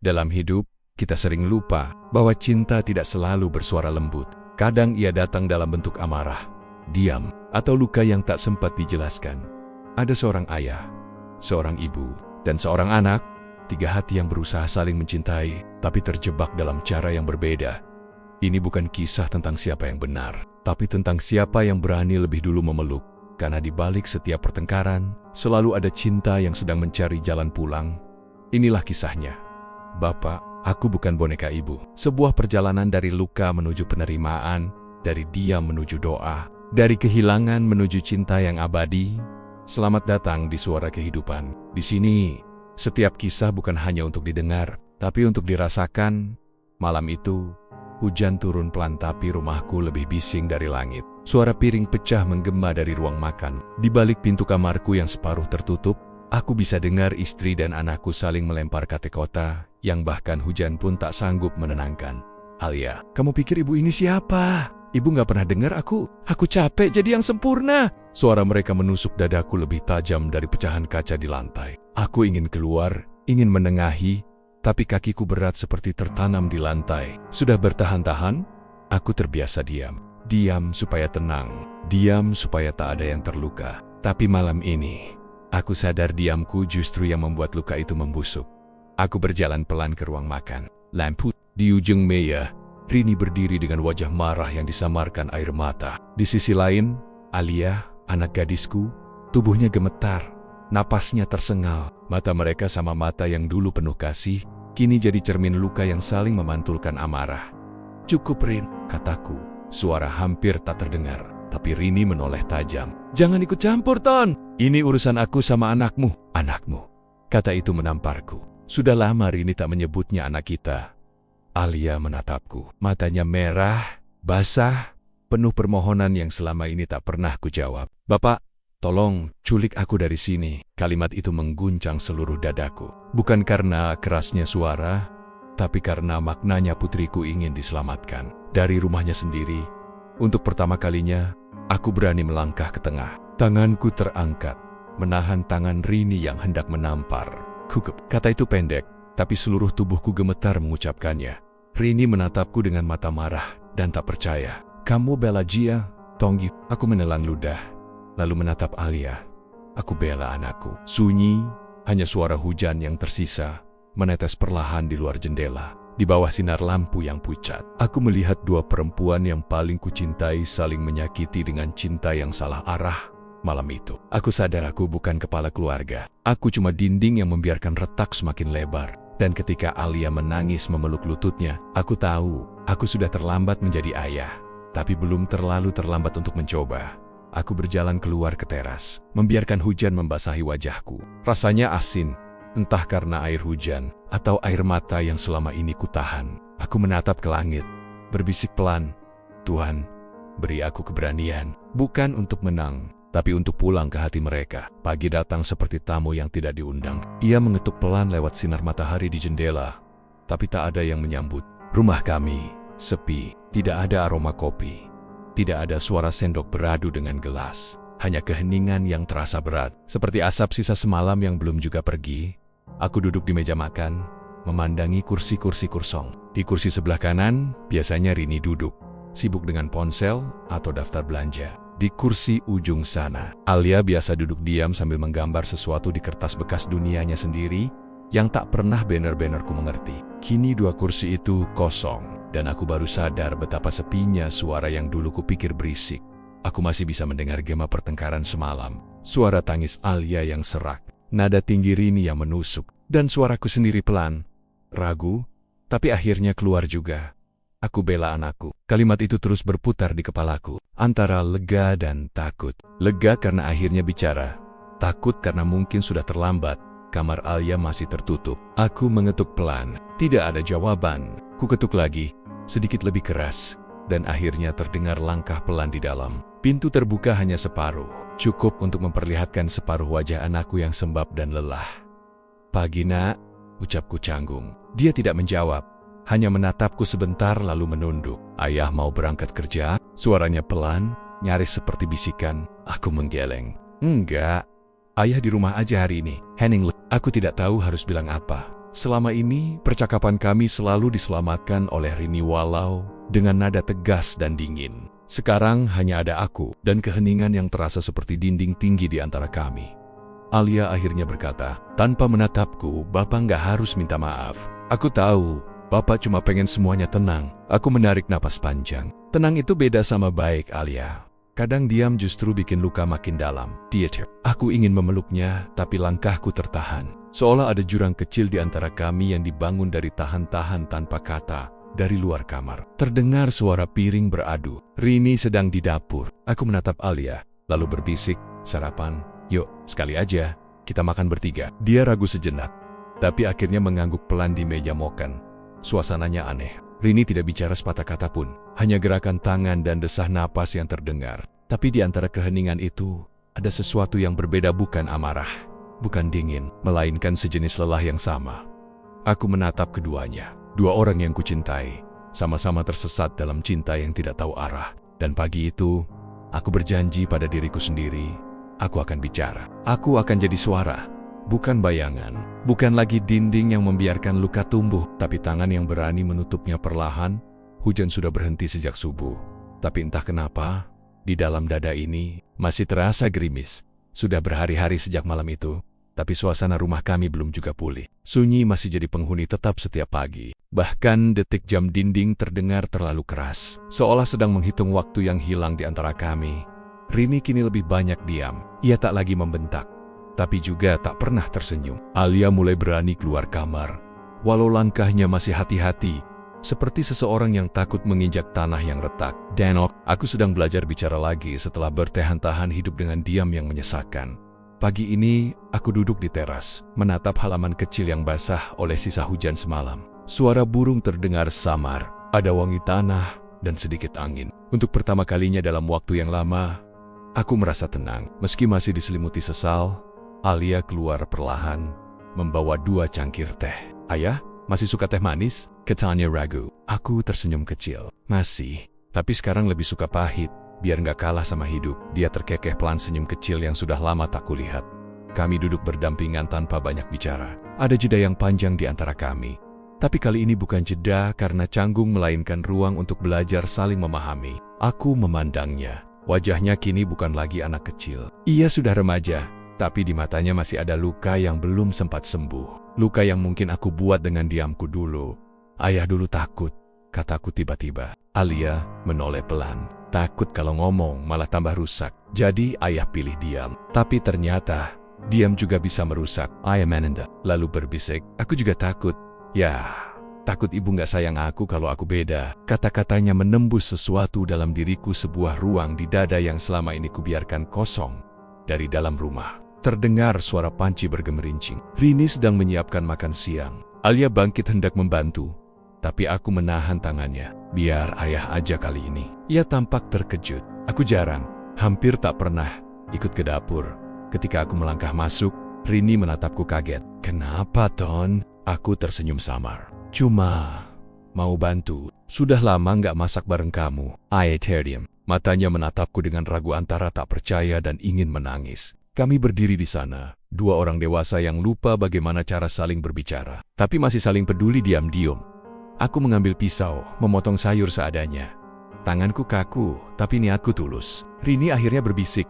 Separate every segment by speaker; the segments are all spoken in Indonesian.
Speaker 1: Dalam hidup, kita sering lupa bahwa cinta tidak selalu bersuara lembut. Kadang ia datang dalam bentuk amarah, diam, atau luka yang tak sempat dijelaskan. Ada seorang ayah, seorang ibu, dan seorang anak, tiga hati yang berusaha saling mencintai, tapi terjebak dalam cara yang berbeda. Ini bukan kisah tentang siapa yang benar, tapi tentang siapa yang berani lebih dulu memeluk. Karena di balik setiap pertengkaran, selalu ada cinta yang sedang mencari jalan pulang. Inilah kisahnya. Bapak, aku bukan boneka ibu. Sebuah perjalanan dari luka menuju penerimaan, dari diam menuju doa, dari kehilangan menuju cinta yang abadi. Selamat datang di Suara Kehidupan. Di sini, setiap kisah bukan hanya untuk didengar, tapi untuk dirasakan. Malam itu, hujan turun pelan tapi rumahku lebih bising dari langit. Suara piring pecah menggema dari ruang makan. Di balik pintu kamarku yang separuh tertutup, aku bisa dengar istri dan anakku saling melempar kata-kata yang bahkan hujan pun tak sanggup menenangkan. Alia, kamu pikir ibu ini siapa? Ibu gak pernah dengar aku. Aku capek jadi yang sempurna. Suara mereka menusuk dadaku lebih tajam dari pecahan kaca di lantai. Aku ingin keluar, ingin menengahi, tapi kakiku berat seperti tertanam di lantai. Sudah bertahan-tahan, aku terbiasa diam. Diam supaya tenang, diam supaya tak ada yang terluka. Tapi malam ini, aku sadar diamku justru yang membuat luka itu membusuk. Aku berjalan pelan ke ruang makan. Lampu di ujung meja, Rini berdiri dengan wajah marah yang disamarkan air mata. Di sisi lain, Alia, anak gadisku, tubuhnya gemetar, napasnya tersengal. Mata mereka sama mata yang dulu penuh kasih, kini jadi cermin luka yang saling memantulkan amarah. Cukup, Rin, kataku. Suara hampir tak terdengar, tapi Rini menoleh tajam. Jangan ikut campur, Ton. Ini urusan aku sama anakmu. Anakmu. Kata itu menamparku. Sudah lama Rini tak menyebutnya anak kita. Alia menatapku. Matanya merah, basah, penuh permohonan yang selama ini tak pernah kujawab. Bapak, tolong culik aku dari sini. Kalimat itu mengguncang seluruh dadaku. Bukan karena kerasnya suara, tapi karena maknanya putriku ingin diselamatkan. Dari rumahnya sendiri, untuk pertama kalinya, aku berani melangkah ke tengah. Tanganku terangkat, menahan tangan Rini yang hendak menampar. Kukup. Kata itu pendek, tapi seluruh tubuhku gemetar mengucapkannya. Rini menatapku dengan mata marah dan tak percaya. Kamu bela Jia, Tonggi. Aku menelan ludah, lalu menatap Alia. Aku bela anakku. Sunyi, hanya suara hujan yang tersisa menetes perlahan di luar jendela. Di bawah sinar lampu yang pucat, aku melihat dua perempuan yang paling kucintai saling menyakiti dengan cinta yang salah arah. Malam itu, aku sadar aku bukan kepala keluarga. Aku cuma dinding yang membiarkan retak semakin lebar. Dan ketika Alia menangis memeluk lututnya, aku tahu aku sudah terlambat menjadi ayah. Tapi belum terlalu terlambat untuk mencoba. Aku berjalan keluar ke teras, membiarkan hujan membasahi wajahku. Rasanya asin. Entah karena air hujan atau air mata yang selama ini kutahan. Aku menatap ke langit, berbisik pelan, Tuhan, beri aku keberanian, bukan untuk menang, tapi untuk pulang ke hati mereka. Pagi datang seperti tamu yang tidak diundang. Ia mengetuk pelan lewat sinar matahari di jendela, tapi tak ada yang menyambut. Rumah kami sepi, tidak ada aroma kopi, tidak ada suara sendok beradu dengan gelas. Hanya keheningan yang terasa berat, seperti asap sisa semalam yang belum juga pergi. Aku duduk di meja makan, memandangi kursi-kursi kosong. Di kursi sebelah kanan, biasanya Rini duduk, sibuk dengan ponsel atau daftar belanja. Di kursi ujung sana, Alia biasa duduk diam sambil menggambar sesuatu di kertas bekas dunianya sendiri, yang tak pernah banner-bannerku mengerti. Kini dua kursi itu kosong, dan aku baru sadar betapa sepinya suara yang dulu kupikir berisik. Aku masih bisa mendengar gema pertengkaran semalam, suara tangis Alia yang serak, nada tinggi Rini yang menusuk, dan suaraku sendiri pelan, ragu, tapi akhirnya keluar juga. Aku bela anakku. Kalimat itu terus berputar di kepalaku, antara lega dan takut. Lega karena akhirnya bicara, takut karena mungkin sudah terlambat. Kamar Alia masih tertutup. Aku mengetuk pelan, tidak ada jawaban. Ku ketuk lagi, sedikit lebih keras, dan akhirnya terdengar langkah pelan di dalam. Pintu terbuka hanya separuh, cukup untuk memperlihatkan separuh wajah anakku yang sembab dan lelah. Pagi, Nak, ucapku canggung. Dia tidak menjawab, hanya menatapku sebentar lalu menunduk. Ayah mau berangkat kerja? Suaranya pelan, nyaris seperti bisikan. Aku menggeleng. Enggak, ayah di rumah aja hari ini. Henning, aku tidak tahu harus bilang apa. Selama ini, percakapan kami selalu diselamatkan oleh Rini walau dengan nada tegas dan dingin. Sekarang hanya ada aku dan keheningan yang terasa seperti dinding tinggi di antara kami. Alia akhirnya berkata, tanpa menatapku, Bapak nggak harus minta maaf. Aku tahu, Bapak cuma pengen semuanya tenang. Aku menarik napas panjang. Tenang itu beda sama baik, Alia. Kadang diam justru bikin luka makin dalam. Theater. Aku ingin memeluknya, tapi langkahku tertahan. Seolah ada jurang kecil di antara kami yang dibangun dari tahan-tahan tanpa kata. Dari luar kamar, terdengar suara piring beradu. Rini sedang di dapur. Aku menatap Alia, lalu berbisik, sarapan. Yuk, sekali aja, kita makan bertiga. Dia ragu sejenak, tapi akhirnya mengangguk pelan di meja makan. Suasananya aneh. Rini tidak bicara sepatah kata pun, hanya gerakan tangan dan desah napas yang terdengar. Tapi di antara keheningan itu, ada sesuatu yang berbeda, bukan amarah, bukan dingin, melainkan sejenis lelah yang sama. Aku menatap keduanya. Dua orang yang kucintai, sama-sama tersesat dalam cinta yang tidak tahu arah. Dan pagi itu, aku berjanji pada diriku sendiri, aku akan bicara. Aku akan jadi suara, bukan bayangan. Bukan lagi dinding yang membiarkan luka tumbuh, tapi tangan yang berani menutupnya perlahan. Hujan sudah berhenti sejak subuh. Tapi entah kenapa, di dalam dada ini masih terasa gerimis. Sudah berhari-hari sejak malam itu, tapi suasana rumah kami belum juga pulih. Sunyi masih jadi penghuni tetap setiap pagi. Bahkan detik jam dinding terdengar terlalu keras, seolah sedang menghitung waktu yang hilang di antara kami. Rini kini lebih banyak diam. Ia tak lagi membentak, tapi juga tak pernah tersenyum. Alia mulai berani keluar kamar, walau langkahnya masih hati-hati, seperti seseorang yang takut menginjak tanah yang retak. Denok, aku sedang belajar bicara lagi setelah bertahan-tahan hidup dengan diam yang menyesakkan. Pagi ini, aku duduk di teras, menatap halaman kecil yang basah oleh sisa hujan semalam. Suara burung terdengar samar, ada wangi tanah dan sedikit angin. Untuk pertama kalinya dalam waktu yang lama, aku merasa tenang. Meski masih diselimuti sesal, Alia keluar perlahan, membawa 2 cangkir teh. Ayah, masih suka teh manis? Katanya ragu. Aku tersenyum kecil. Masih, tapi sekarang lebih suka pahit. Biar nggak kalah sama hidup. Dia terkekeh pelan senyum kecil yang sudah lama tak kulihat. Kami duduk berdampingan tanpa banyak bicara. Ada jeda yang panjang di antara kami. Tapi kali ini bukan jeda karena canggung, melainkan ruang untuk belajar saling memahami. Aku memandangnya. Wajahnya kini bukan lagi anak kecil. Ia sudah remaja, tapi di matanya masih ada luka yang belum sempat sembuh. Luka yang mungkin aku buat dengan diamku dulu. Ayah dulu takut, kataku tiba-tiba. Alia menoleh pelan. Takut kalau ngomong malah tambah rusak. Jadi ayah pilih diam. Tapi ternyata diam juga bisa merusak. Ayah menenda, lalu berbisik. Aku juga takut. Ya, takut ibu nggak sayang aku kalau aku beda. Kata-katanya menembus sesuatu dalam diriku, sebuah ruang di dada yang selama ini kubiarkan kosong. Dari dalam rumah, terdengar suara panci bergemerincing. Rini sedang menyiapkan makan siang. Alia bangkit hendak membantu, tapi aku menahan tangannya. Biar ayah aja kali ini. Ia tampak terkejut. Aku jarang, hampir tak pernah ikut ke dapur. Ketika aku melangkah masuk, Rini menatapku kaget. Kenapa, Ton? Aku tersenyum samar. Cuma mau bantu. Sudah lama nggak masak bareng kamu. Aetherdium. Matanya menatapku dengan ragu antara tak percaya dan ingin menangis. Kami berdiri di sana, 2 orang dewasa yang lupa bagaimana cara saling berbicara, tapi masih saling peduli diam-diam. Aku mengambil pisau, memotong sayur seadanya. Tanganku kaku, tapi niatku tulus. Rini akhirnya berbisik.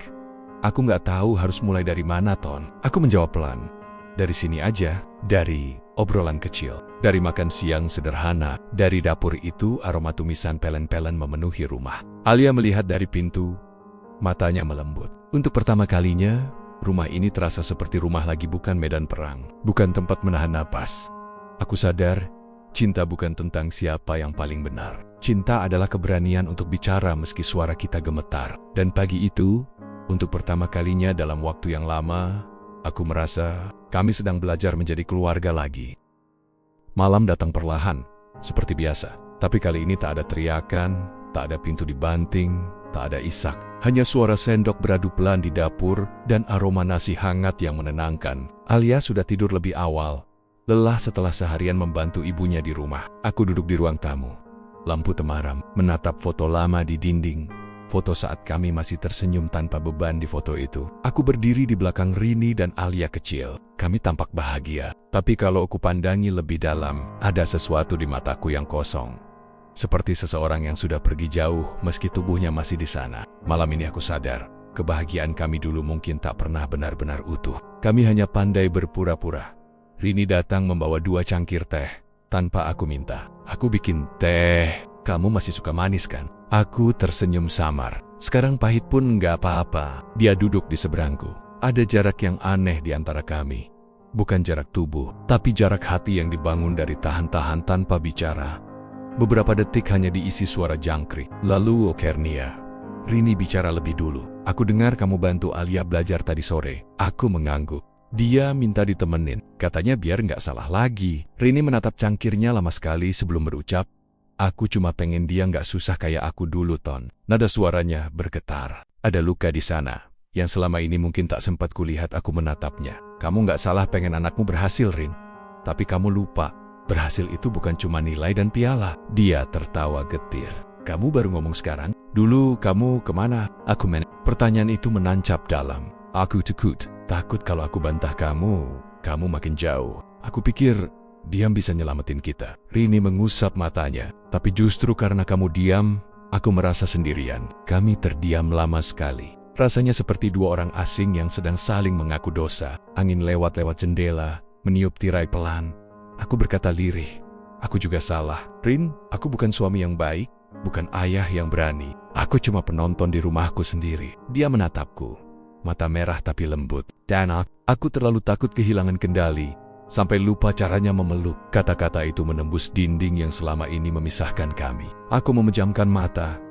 Speaker 1: Aku nggak tahu harus mulai dari mana, Ton. Aku menjawab pelan. Dari sini aja, dari obrolan kecil, dari makan siang sederhana, dari dapur itu aroma tumisan pelen-pelen memenuhi rumah. Alia melihat dari pintu, matanya melembut. Untuk pertama kalinya, rumah ini terasa seperti rumah lagi, bukan medan perang, bukan tempat menahan napas. Aku sadar, cinta bukan tentang siapa yang paling benar. Cinta adalah keberanian untuk bicara meski suara kita gemetar. Dan pagi itu, untuk pertama kalinya dalam waktu yang lama, aku merasa kami sedang belajar menjadi keluarga lagi. Malam datang perlahan, seperti biasa. Tapi kali ini tak ada teriakan, tak ada pintu dibanting, tak ada isak. Hanya suara sendok beradu pelan di dapur dan aroma nasi hangat yang menenangkan. Alia sudah tidur lebih awal, lelah setelah seharian membantu ibunya di rumah. Aku duduk di ruang tamu. Lampu temaram, menatap foto lama di dinding. Foto saat kami masih tersenyum tanpa beban di foto itu. Aku berdiri di belakang Rini dan Alia kecil. Kami tampak bahagia. Tapi kalau aku pandangi lebih dalam, ada sesuatu di mataku yang kosong. Seperti seseorang yang sudah pergi jauh meski tubuhnya masih di sana. Malam ini aku sadar, kebahagiaan kami dulu mungkin tak pernah benar-benar utuh. Kami hanya pandai berpura-pura. Rini datang membawa 2 cangkir teh. Tanpa aku minta. Aku bikin teh. Kamu masih suka manis kan? Aku tersenyum samar. Sekarang pahit pun nggak apa-apa. Dia duduk di seberangku. Ada jarak yang aneh di antara kami. Bukan jarak tubuh, tapi jarak hati yang dibangun dari tahan-tahan tanpa bicara. Beberapa detik hanya diisi suara jangkrik. Lalu Okernia. Rini bicara lebih dulu. Aku dengar kamu bantu Alia belajar tadi sore. Aku mengangguk. Dia minta ditemenin. Katanya biar nggak salah lagi. Rini menatap cangkirnya lama sekali sebelum berucap. Aku cuma pengen dia nggak susah kayak aku dulu, Ton. Nada suaranya bergetar. Ada luka di sana, yang selama ini mungkin tak sempat kulihat. Aku menatapnya. Kamu nggak salah pengen anakmu berhasil, Rin. Tapi kamu lupa, berhasil itu bukan cuma nilai dan piala. Dia tertawa getir. Kamu baru ngomong sekarang? Dulu kamu kemana? Pertanyaan itu menancap dalam. Aku takut kalau aku bantah kamu makin jauh. Aku pikir diam bisa nyelamatin kita. Rini mengusap matanya. Tapi justru karena kamu diam, aku merasa sendirian. Kami terdiam lama sekali. Rasanya seperti 2 orang asing yang sedang saling mengaku dosa. Angin lewat-lewat jendela, meniup tirai pelan. Aku berkata lirih. Aku juga salah. Rin, aku bukan suami yang baik, bukan ayah yang berani. Aku cuma penonton di rumahku sendiri. Dia menatapku. Mata merah tapi lembut. Dan aku terlalu takut kehilangan kendali. Sampai lupa caranya memeluk. Kata-kata itu menembus dinding yang selama ini memisahkan kami. Aku memejamkan mata,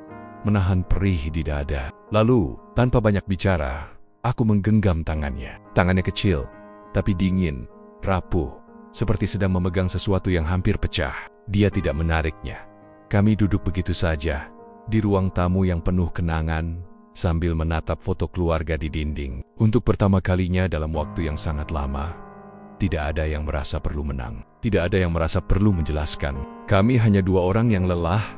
Speaker 1: menahan perih di dada. Lalu, tanpa banyak bicara, aku menggenggam tangannya. Tangannya kecil, tapi dingin, rapuh, seperti sedang memegang sesuatu yang hampir pecah. Dia tidak menariknya. Kami duduk begitu saja, di ruang tamu yang penuh kenangan, sambil menatap foto keluarga di dinding. Untuk pertama kalinya dalam waktu yang sangat lama, tidak ada yang merasa perlu menang. Tidak ada yang merasa perlu menjelaskan. Kami hanya 2 orang yang lelah,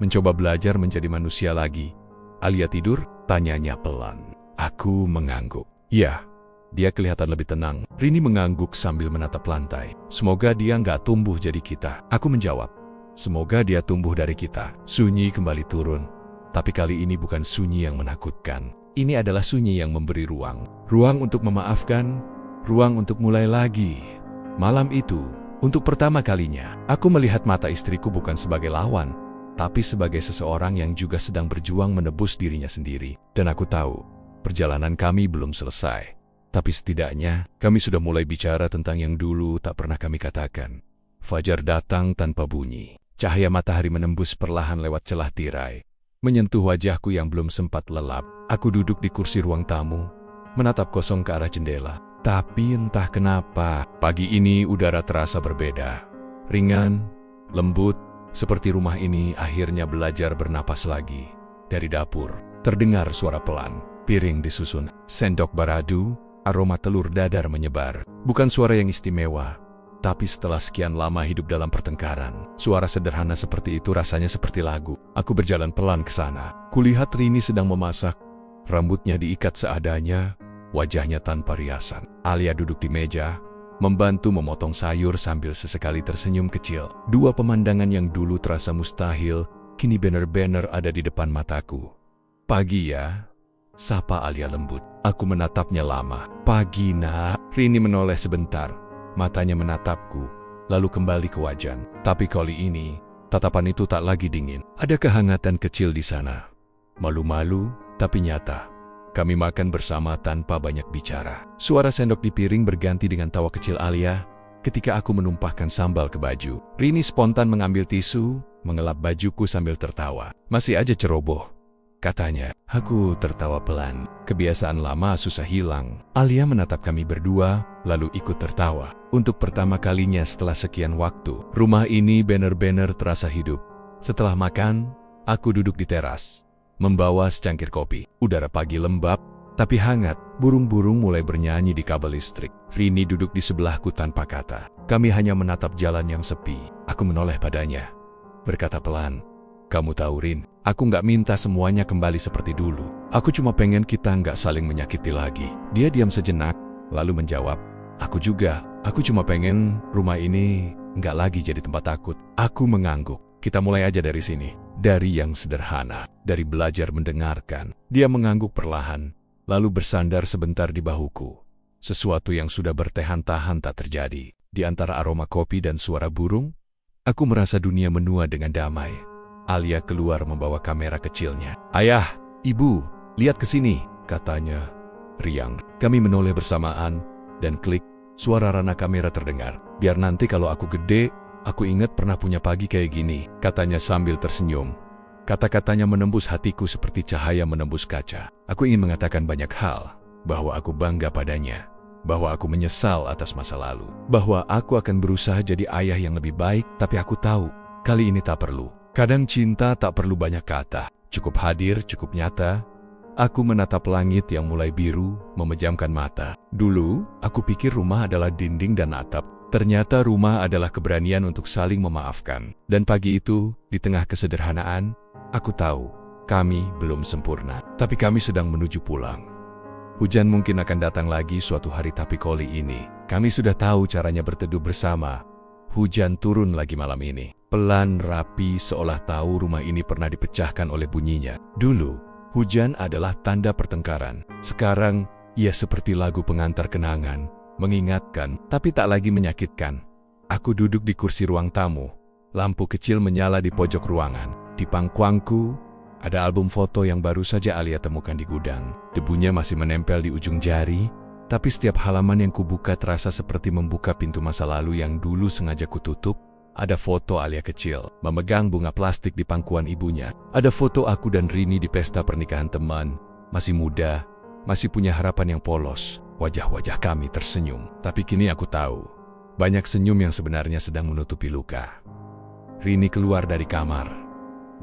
Speaker 1: mencoba belajar menjadi manusia lagi. Alia tidur? Tanyanya pelan. Aku mengangguk. Ya, dia kelihatan lebih tenang. Rini mengangguk sambil menatap lantai. Semoga dia nggak tumbuh jadi kita. Aku menjawab. Semoga dia tumbuh dari kita. Sunyi kembali turun. Tapi kali ini bukan sunyi yang menakutkan. Ini adalah sunyi yang memberi ruang. Ruang untuk memaafkan, ruang untuk mulai lagi. Malam itu, untuk pertama kalinya, aku melihat mata istriku bukan sebagai lawan, tapi sebagai seseorang yang juga sedang berjuang menebus dirinya sendiri. Dan aku tahu, perjalanan kami belum selesai. Tapi setidaknya, kami sudah mulai bicara tentang yang dulu tak pernah kami katakan. Fajar datang tanpa bunyi. Cahaya matahari menembus perlahan lewat celah tirai, menyentuh wajahku yang belum sempat lelap. Aku duduk di kursi ruang tamu, menatap kosong ke arah jendela. Tapi entah kenapa, pagi ini udara terasa berbeda. Ringan, lembut, seperti rumah ini akhirnya belajar bernapas lagi. Dari dapur, terdengar suara pelan, piring disusun, sendok beradu, aroma telur dadar menyebar. Bukan suara yang istimewa, tapi setelah sekian lama hidup dalam pertengkaran, suara sederhana seperti itu rasanya seperti lagu. Aku berjalan pelan ke sana. Kulihat Rini sedang memasak, rambutnya diikat seadanya, wajahnya tanpa riasan. Alia duduk di meja, membantu memotong sayur sambil sesekali tersenyum kecil. 2 pemandangan yang dulu terasa mustahil, kini benar-benar ada di depan mataku. Pagi ya, sapa Alia lembut. Aku menatapnya lama. Pagi nak. Rini menoleh sebentar, matanya menatapku, lalu kembali ke wajan. Tapi kali ini, tatapan itu tak lagi dingin. Ada kehangatan kecil di sana. Malu-malu, tapi nyata. Kami makan bersama tanpa banyak bicara. Suara sendok di piring berganti dengan tawa kecil Alia ketika aku menumpahkan sambal ke baju. Rini spontan mengambil tisu, mengelap bajuku sambil tertawa. Masih aja ceroboh, katanya. Aku tertawa pelan. Kebiasaan lama susah hilang. Alia menatap kami berdua, lalu ikut tertawa. Untuk pertama kalinya setelah sekian waktu, rumah ini benar-benar terasa hidup. Setelah makan, aku duduk di teras, membawa secangkir kopi. Udara pagi lembab, tapi hangat. Burung-burung mulai bernyanyi di kabel listrik. Rini duduk di sebelahku tanpa kata. Kami hanya menatap jalan yang sepi. Aku menoleh padanya, berkata pelan, Kamu tahu, Rin, aku nggak minta semuanya kembali seperti dulu. Aku cuma pengen kita nggak saling menyakiti lagi. Dia diam sejenak, lalu menjawab, aku juga. Aku cuma pengen rumah ini nggak lagi jadi tempat takut. Aku mengangguk. Kita mulai aja dari sini. Dari yang sederhana, dari belajar mendengarkan. Dia mengangguk perlahan, lalu bersandar sebentar di bahuku. Sesuatu yang sudah bertahan-tahan tak terjadi. Di antara aroma kopi dan suara burung, aku merasa dunia menua dengan damai. Alia keluar membawa kamera kecilnya. Ayah, ibu, lihat ke sini, katanya. Riang. Kami menoleh bersamaan, dan klik, suara rana kamera terdengar. Biar nanti kalau aku gede, aku ingat pernah punya pagi kayak gini, katanya sambil tersenyum. Kata-katanya menembus hatiku seperti cahaya menembus kaca. Aku ingin mengatakan banyak hal, bahwa aku bangga padanya, bahwa aku menyesal atas masa lalu, bahwa aku akan berusaha jadi ayah yang lebih baik, tapi aku tahu, kali ini tak perlu. Kadang cinta tak perlu banyak kata, cukup hadir, cukup nyata. Aku menatap langit yang mulai biru, memejamkan mata. Dulu, aku pikir rumah adalah dinding dan atap. Ternyata rumah adalah keberanian untuk saling memaafkan. Dan pagi itu, di tengah kesederhanaan, aku tahu, kami belum sempurna. Tapi kami sedang menuju pulang. Hujan mungkin akan datang lagi suatu hari, tapi kali ini, kami sudah tahu caranya berteduh bersama. Hujan turun lagi malam ini. Pelan, rapi, seolah tahu rumah ini pernah dipecahkan oleh bunyinya. Dulu, hujan adalah tanda pertengkaran. Sekarang, ia seperti lagu pengantar kenangan, mengingatkan, tapi tak lagi menyakitkan. Aku duduk di kursi ruang tamu. Lampu kecil menyala di pojok ruangan. Di pangkuanku, ada album foto yang baru saja Alia temukan di gudang. Debunya masih menempel di ujung jari, tapi setiap halaman yang kubuka terasa seperti membuka pintu masa lalu yang dulu sengaja kututup. Ada foto Alia kecil, memegang bunga plastik di pangkuan ibunya. Ada foto aku dan Rini di pesta pernikahan teman. Masih muda, masih punya harapan yang polos. Wajah-wajah kami tersenyum. Tapi kini aku tahu, banyak senyum yang sebenarnya sedang menutupi luka. Rini keluar dari kamar,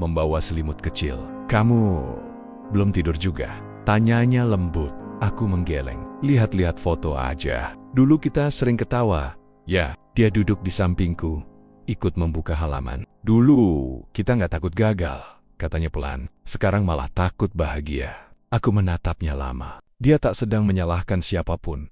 Speaker 1: membawa selimut kecil. Kamu belum tidur juga? Tanyanya lembut. Aku menggeleng. Lihat-lihat foto aja. Dulu kita sering ketawa. Ya, dia duduk di sampingku, ikut membuka halaman. Dulu kita nggak takut gagal, katanya pelan. Sekarang malah takut bahagia. Aku menatapnya lama. Dia tak sedang menyalahkan siapapun,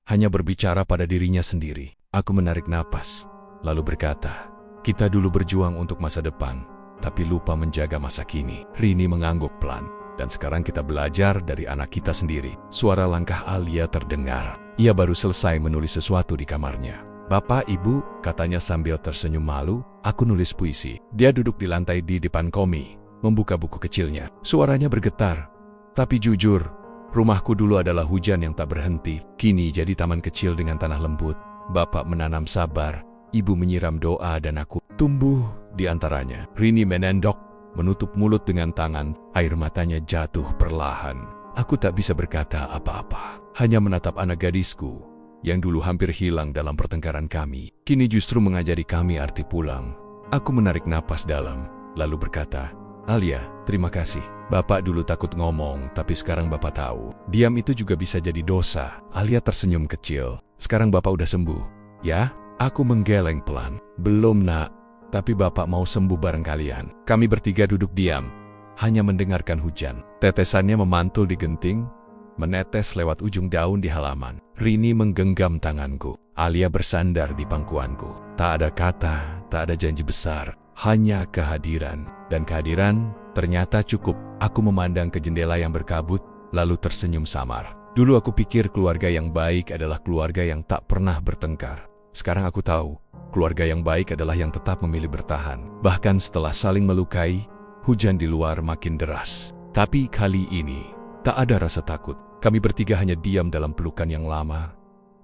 Speaker 1: hanya berbicara pada dirinya sendiri. Aku menarik napas, lalu berkata, kita dulu berjuang untuk masa depan, tapi lupa menjaga masa kini. Rini mengangguk pelan. Dan sekarang kita belajar dari anak kita sendiri. Suara langkah Alia terdengar. Ia baru selesai menulis sesuatu di kamarnya. Bapak, Ibu, katanya sambil tersenyum malu, aku nulis puisi. Dia duduk di lantai di depan Komi, membuka buku kecilnya. Suaranya bergetar. Tapi jujur, rumahku dulu adalah hujan yang tak berhenti. Kini jadi taman kecil dengan tanah lembut. Bapak menanam sabar, Ibu menyiram doa, dan aku tumbuh di antaranya. Rini menendok, menutup mulut dengan tangan, air matanya jatuh perlahan. Aku tak bisa berkata apa-apa, hanya menatap anak gadisku, yang dulu hampir hilang dalam pertengkaran kami. Kini justru mengajari kami arti pulang. Aku menarik napas dalam, lalu berkata, Alia, terima kasih. Bapak dulu takut ngomong, tapi sekarang Bapak tahu. Diam itu juga bisa jadi dosa. Alia tersenyum kecil. Sekarang Bapak udah sembuh, ya? Aku menggeleng pelan. Belum, Nak. Tapi Bapak mau sembuh bareng kalian. Kami bertiga duduk diam, hanya mendengarkan hujan. Tetesannya memantul di genting, menetes lewat ujung daun di halaman. Rini menggenggam tanganku. Alia bersandar di pangkuanku. Tak ada kata, tak ada janji besar, hanya kehadiran. Dan kehadiran ternyata cukup. Aku memandang ke jendela yang berkabut, lalu tersenyum samar. Dulu aku pikir keluarga yang baik adalah keluarga yang tak pernah bertengkar. Sekarang aku tahu, keluarga yang baik adalah yang tetap memilih bertahan. Bahkan setelah saling melukai, hujan di luar makin deras. Tapi kali ini, tak ada rasa takut. Kami bertiga hanya diam dalam pelukan yang lama,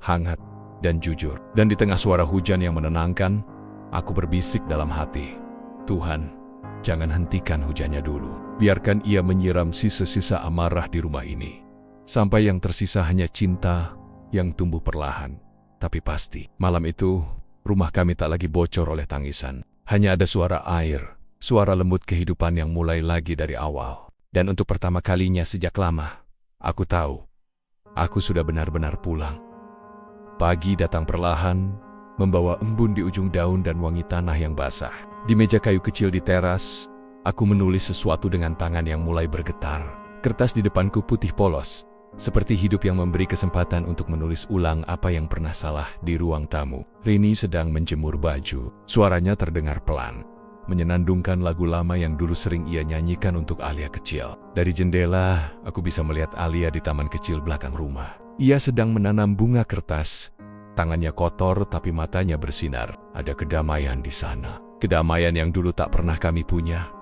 Speaker 1: hangat, dan jujur. Dan di tengah suara hujan yang menenangkan, aku berbisik dalam hati, Tuhan, jangan hentikan hujannya dulu. Biarkan ia menyiram sisa-sisa amarah di rumah ini. Sampai yang tersisa hanya cinta yang tumbuh perlahan. Tapi pasti, malam itu, rumah kami tak lagi bocor oleh tangisan. Hanya ada suara air, suara lembut kehidupan yang mulai lagi dari awal. Dan untuk pertama kalinya sejak lama, aku tahu, aku sudah benar-benar pulang. Pagi datang perlahan, membawa embun di ujung daun dan wangi tanah yang basah. Di meja kayu kecil di teras, Aku menulis sesuatu dengan tangan yang mulai bergetar. Kertas di depanku putih polos, seperti hidup yang memberi kesempatan untuk menulis ulang apa yang pernah salah di ruang tamu. Rini sedang menjemur baju. Suaranya terdengar pelan, menyenandungkan lagu lama yang dulu sering ia nyanyikan untuk Alia kecil. Dari jendela, aku bisa melihat Alia di taman kecil belakang rumah. Ia sedang menanam bunga kertas. Tangannya kotor tapi matanya bersinar. Ada kedamaian di sana. Kedamaian yang dulu tak pernah kami punya.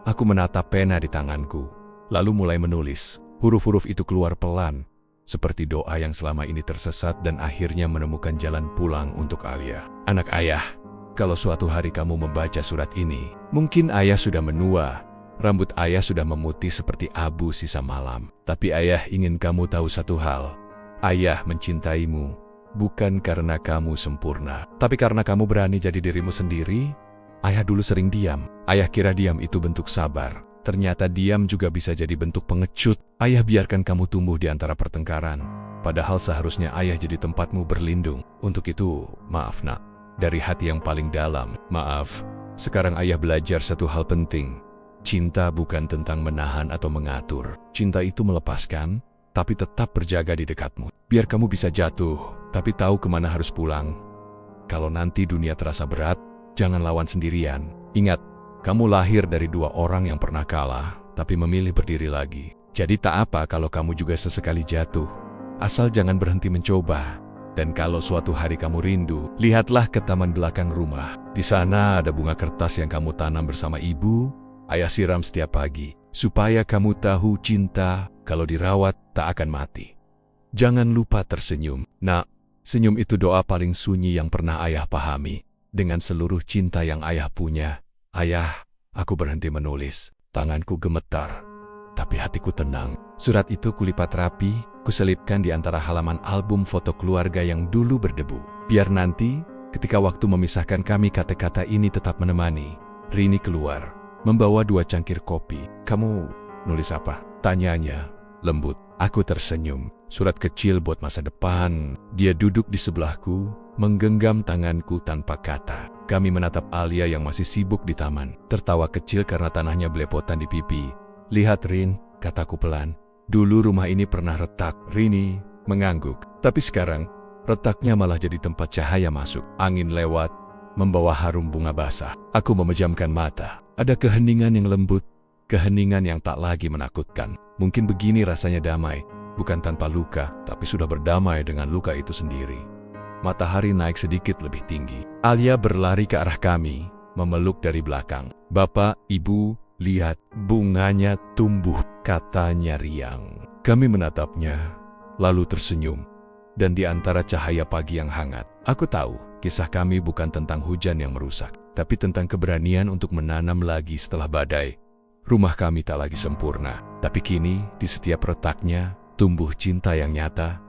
Speaker 1: Aku menatap pena di tanganku, lalu mulai menulis. Huruf-huruf itu keluar pelan, seperti doa yang selama ini tersesat dan akhirnya menemukan jalan pulang untuk Alia. Anak ayah, kalau suatu hari kamu membaca surat ini, mungkin ayah sudah menua, rambut ayah sudah memutih seperti abu sisa malam. Tapi ayah ingin kamu tahu satu hal. Ayah mencintaimu, bukan karena kamu sempurna, tapi karena kamu berani jadi dirimu sendiri. Ayah dulu sering diam. Ayah kira diam itu bentuk sabar. Ternyata diam juga bisa jadi bentuk pengecut. Ayah biarkan kamu tumbuh di antara pertengkaran. Padahal seharusnya ayah jadi tempatmu berlindung. Untuk itu, maaf nak. Dari hati yang paling dalam, maaf. Sekarang ayah belajar satu hal penting. Cinta bukan tentang menahan atau mengatur. Cinta itu melepaskan, tapi tetap berjaga di dekatmu. Biar kamu bisa jatuh, tapi tahu kemana harus pulang. Kalau nanti dunia terasa berat, jangan lawan sendirian. Ingat, kamu lahir dari dua orang yang pernah kalah, tapi memilih berdiri lagi. Jadi tak apa kalau kamu juga sesekali jatuh. Asal jangan berhenti mencoba. Dan kalau suatu hari kamu rindu, lihatlah ke taman belakang rumah. Di sana ada bunga kertas yang kamu tanam bersama ibu. Ayah siram setiap pagi, supaya kamu tahu cinta kalau dirawat tak akan mati. Jangan lupa tersenyum. Nak, senyum itu doa paling sunyi yang pernah ayah pahami. Dengan seluruh cinta yang ayah punya, ayah, aku berhenti menulis. Tanganku gemetar, tapi hatiku tenang. Surat itu kulipat rapi, kuselipkan di antara halaman album foto keluarga yang dulu berdebu. Biar nanti, ketika waktu memisahkan kami, kata-kata ini tetap menemani. Rini keluar, membawa 2 cangkir kopi. Kamu nulis apa? Tanyanya, lembut. Aku tersenyum. Surat kecil buat masa depan. Dia duduk di sebelahku, menggenggam tanganku tanpa kata. Kami menatap Alia yang masih sibuk di taman, tertawa kecil karena tanahnya belepotan di pipi. Lihat Rin, kataku pelan. Dulu rumah ini pernah retak. Rini mengangguk. Tapi sekarang, retaknya malah jadi tempat cahaya masuk. Angin lewat, membawa harum bunga basah. Aku memejamkan mata. Ada keheningan yang lembut, keheningan yang tak lagi menakutkan. Mungkin begini rasanya damai, bukan tanpa luka, tapi sudah berdamai dengan luka itu sendiri. Matahari naik sedikit lebih tinggi. Alia berlari ke arah kami, memeluk dari belakang. Bapak, Ibu, lihat, bunganya tumbuh, katanya riang. Kami menatapnya, lalu tersenyum. Dan di antara cahaya pagi yang hangat, aku tahu kisah kami bukan tentang hujan yang merusak, tapi tentang keberanian untuk menanam lagi setelah badai. Rumah kami tak lagi sempurna, tapi kini di setiap retaknya tumbuh cinta yang nyata.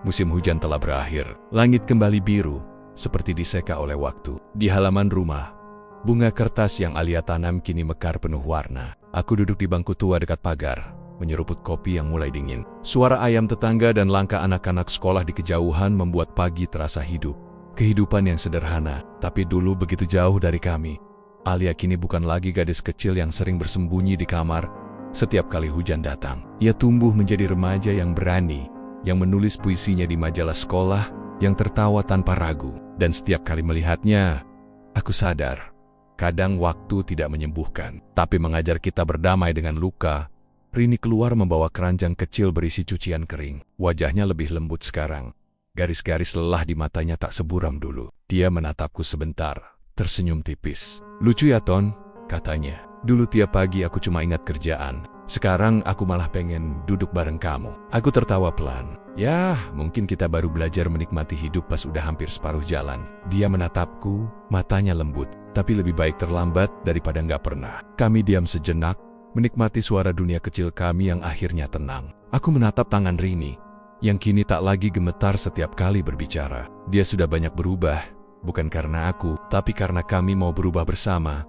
Speaker 1: Musim hujan telah berakhir, langit kembali biru, seperti diseka oleh waktu. Di halaman rumah, bunga kertas yang Alia tanam kini mekar penuh warna. Aku duduk di bangku tua dekat pagar, menyeruput kopi yang mulai dingin. Suara ayam tetangga dan langkah anak-anak sekolah di kejauhan membuat pagi terasa hidup. Kehidupan yang sederhana, tapi dulu begitu jauh dari kami. Alia kini bukan lagi gadis kecil yang sering bersembunyi di kamar. Setiap kali hujan datang, ia tumbuh menjadi remaja yang berani, yang menulis puisinya di majalah sekolah, yang tertawa tanpa ragu. Dan setiap kali melihatnya, aku sadar, kadang waktu tidak menyembuhkan, tapi mengajar kita berdamai dengan luka. Rini keluar membawa keranjang kecil berisi cucian kering. Wajahnya lebih lembut sekarang. Garis-garis lelah di matanya tak seburam dulu. Dia menatapku sebentar, tersenyum tipis. Lucu ya Ton, katanya. Dulu tiap pagi aku cuma ingat kerjaan. Sekarang aku malah pengen duduk bareng kamu. Aku tertawa pelan. Ya, mungkin kita baru belajar menikmati hidup pas udah hampir separuh jalan. Dia menatapku, matanya lembut. Tapi lebih baik terlambat daripada nggak pernah. Kami diam sejenak, menikmati suara dunia kecil kami yang akhirnya tenang. Aku menatap tangan Rini, yang kini tak lagi gemetar setiap kali berbicara. Dia sudah banyak berubah, bukan karena aku, tapi karena kami mau berubah bersama.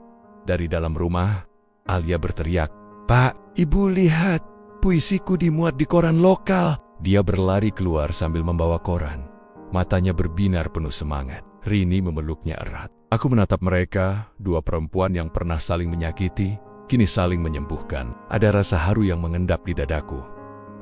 Speaker 1: Dari dalam rumah, Alia berteriak, "Pak, Ibu lihat, puisiku dimuat di koran lokal." Dia berlari keluar sambil membawa koran. Matanya berbinar penuh semangat. Rini memeluknya erat. Aku menatap mereka, 2 perempuan yang pernah saling menyakiti, kini saling menyembuhkan. Ada rasa haru yang mengendap di dadaku.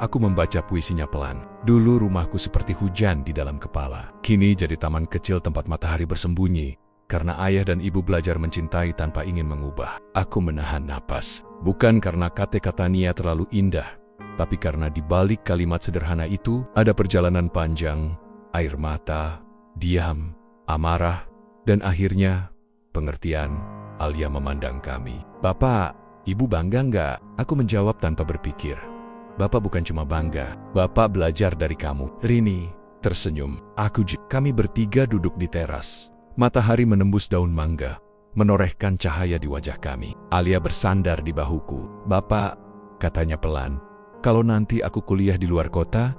Speaker 1: Aku membaca puisinya pelan. Dulu rumahku seperti hujan di dalam kepala. Kini jadi taman kecil tempat matahari bersembunyi. Karena ayah dan ibu belajar mencintai tanpa ingin mengubah. Aku menahan napas. Bukan karena kata-kata Nia terlalu indah, tapi karena di balik kalimat sederhana itu ada perjalanan panjang, air mata, diam, amarah, dan akhirnya pengertian. Alia memandang kami. "Bapak, Ibu bangga nggak?" Aku menjawab tanpa berpikir. "Bapak bukan cuma bangga, Bapak belajar dari kamu." Rini tersenyum. Kami bertiga duduk di teras. Matahari menembus daun mangga, menorehkan cahaya di wajah kami. Alia bersandar di bahuku. "Bapak," katanya pelan, "kalau nanti aku kuliah di luar kota,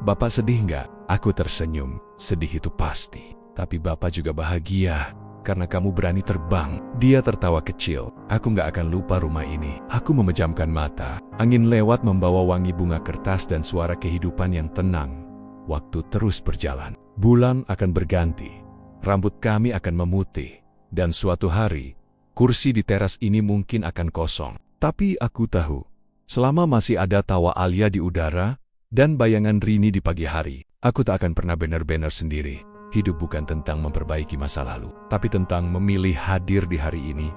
Speaker 1: Bapak sedih nggak?" Aku tersenyum. "Sedih itu pasti, tapi Bapak juga bahagia karena kamu berani terbang." Dia tertawa kecil. "Aku nggak akan lupa rumah ini." Aku memejamkan mata. Angin lewat membawa wangi bunga kertas dan suara kehidupan yang tenang. Waktu terus berjalan. Bulan akan berganti. Rambut kami akan memutih. Dan suatu hari, kursi di teras ini mungkin akan kosong. Tapi aku tahu, selama masih ada tawa Alia di udara dan bayangan Rini di pagi hari, aku tak akan pernah benar-benar sendiri. Hidup bukan tentang memperbaiki masa lalu, tapi tentang memilih hadir di hari ini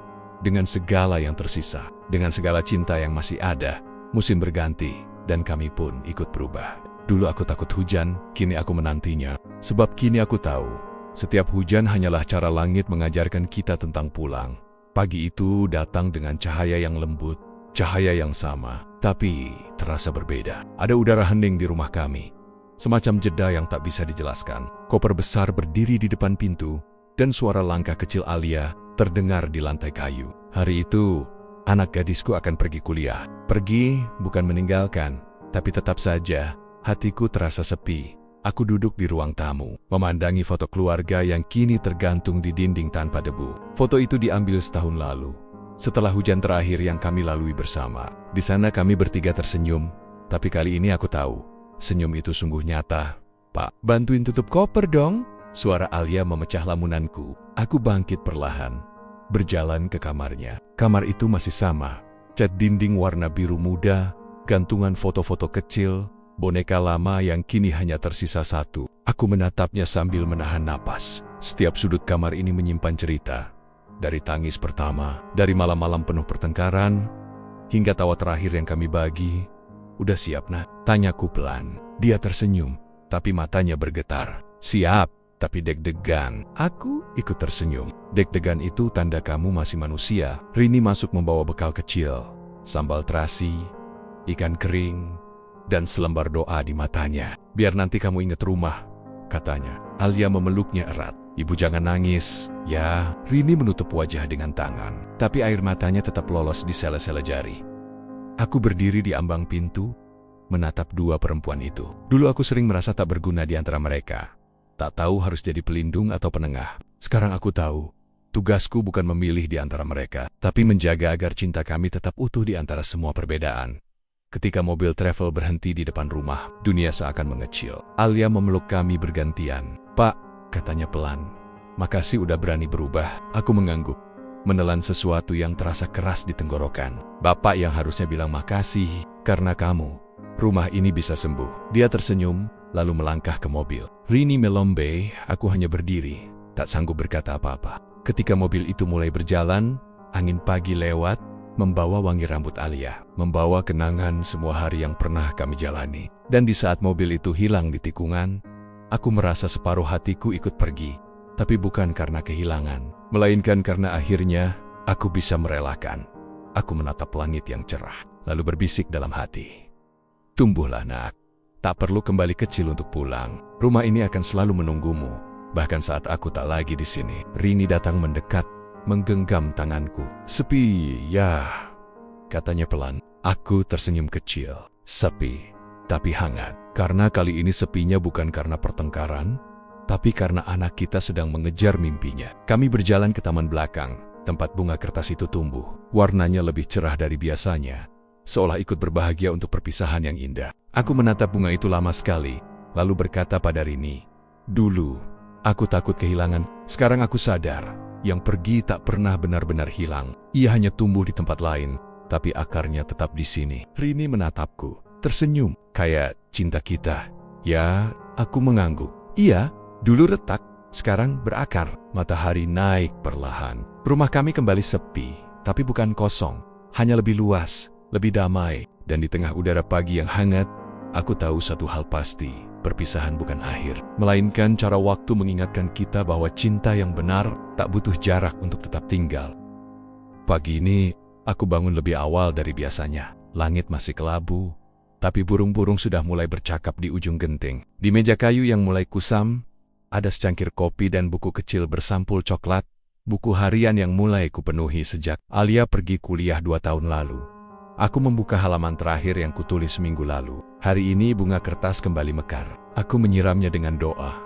Speaker 1: dengan segala yang tersisa, dengan segala cinta yang masih ada. Musim berganti, dan kami pun ikut berubah. Dulu aku takut hujan, kini aku menantinya. Sebab kini aku tahu, setiap hujan hanyalah cara langit mengajarkan kita tentang pulang. Pagi itu datang dengan cahaya yang lembut, cahaya yang sama, tapi terasa berbeda. Ada udara hening di rumah kami. Semacam jeda yang tak bisa dijelaskan. Koper besar berdiri di depan pintu, dan suara langkah kecil Alia terdengar di lantai kayu. Hari itu, anak gadisku akan pergi kuliah. Pergi bukan meninggalkan, tapi tetap saja, hatiku terasa sepi. Aku duduk di ruang tamu, memandangi foto keluarga yang kini tergantung di dinding tanpa debu. Foto itu diambil setahun lalu, setelah hujan terakhir yang kami lalui bersama. Di sana kami bertiga tersenyum, tapi kali ini aku tahu, senyum itu sungguh nyata. "Pak, bantuin tutup koper dong." Suara Alia memecah lamunanku. Aku bangkit perlahan, berjalan ke kamarnya. Kamar itu masih sama. Cat dinding warna biru muda, gantungan foto-foto kecil, boneka lama yang kini hanya tersisa satu. Aku menatapnya sambil menahan napas. Setiap sudut kamar ini menyimpan cerita. Dari tangis pertama, dari malam-malam penuh pertengkaran, hingga tawa terakhir yang kami bagi. "Udah siap, Nak?" tanyaku pelan. Dia tersenyum, tapi matanya bergetar. "Siap, tapi deg-degan." Aku ikut tersenyum. "Deg-degan itu tanda kamu masih manusia." Rini masuk membawa bekal kecil, sambal terasi, ikan kering, dan selembar doa di matanya. "Biar nanti kamu ingat rumah," katanya. Alia memeluknya erat. "Ibu jangan nangis." "Ya." Rini menutup wajah dengan tangan, tapi air matanya tetap lolos di sela-sela jari. Aku berdiri di ambang pintu, menatap dua perempuan itu. Dulu aku sering merasa tak berguna di antara mereka. Tak tahu harus jadi pelindung atau penengah. Sekarang aku tahu, tugasku bukan memilih di antara mereka, tapi menjaga agar cinta kami tetap utuh di antara semua perbedaan. Ketika mobil travel berhenti di depan rumah, dunia seakan mengecil. Alia memeluk kami bergantian. "Pak," katanya pelan, "makasih udah berani berubah." Aku mengangguk, menelan sesuatu yang terasa keras di tenggorokan. "Bapak yang harusnya bilang makasih, karena kamu, rumah ini bisa sembuh." Dia tersenyum, lalu melangkah ke mobil. Rini melombe, aku hanya berdiri, tak sanggup berkata apa-apa. Ketika mobil itu mulai berjalan, angin pagi lewat, membawa wangi rambut Alia, membawa kenangan semua hari yang pernah kami jalani. Dan di saat mobil itu hilang di tikungan, aku merasa separuh hatiku ikut pergi. Tapi bukan karena kehilangan, melainkan karena akhirnya aku bisa merelakan. Aku menatap langit yang cerah, lalu berbisik dalam hati, "Tumbuhlah, Nak. Tak perlu kembali kecil untuk pulang. Rumah ini akan selalu menunggumu, bahkan saat aku tak lagi di sini." Rini datang mendekat, menggenggam tanganku. "Sepi, ya," katanya pelan. Aku tersenyum kecil. Sepi, tapi hangat. Karena kali ini sepinya bukan karena pertengkaran, tapi karena anak kita sedang mengejar mimpinya. Kami berjalan ke taman belakang, tempat bunga kertas itu tumbuh. Warnanya lebih cerah dari biasanya, seolah ikut berbahagia untuk perpisahan yang indah. Aku menatap bunga itu lama sekali, lalu berkata pada Rini, "Dulu, aku takut kehilangan. Sekarang aku sadar, yang pergi tak pernah benar-benar hilang. Ia hanya tumbuh di tempat lain, tapi akarnya tetap di sini. Rini menatapku, tersenyum, kayak cinta kita. Ya, aku mengangguk. Iya, dulu retak, sekarang berakar. Matahari naik perlahan. Rumah kami kembali sepi, tapi bukan kosong. Hanya lebih luas, lebih damai. Dan di tengah udara pagi yang hangat, aku tahu satu hal pasti. Perpisahan bukan akhir, melainkan cara waktu mengingatkan kita bahwa cinta yang benar tak butuh jarak untuk tetap tinggal. Pagi ini, aku bangun lebih awal dari biasanya. Langit masih kelabu, tapi burung-burung sudah mulai bercakap di ujung genting. Di meja kayu yang mulai kusam, ada secangkir kopi dan buku kecil bersampul coklat, buku harian yang mulai kupenuhi sejak Alia pergi kuliah 2 tahun lalu. Aku membuka halaman terakhir yang kutulis seminggu lalu. Hari ini bunga kertas kembali mekar. Aku menyiramnya dengan doa,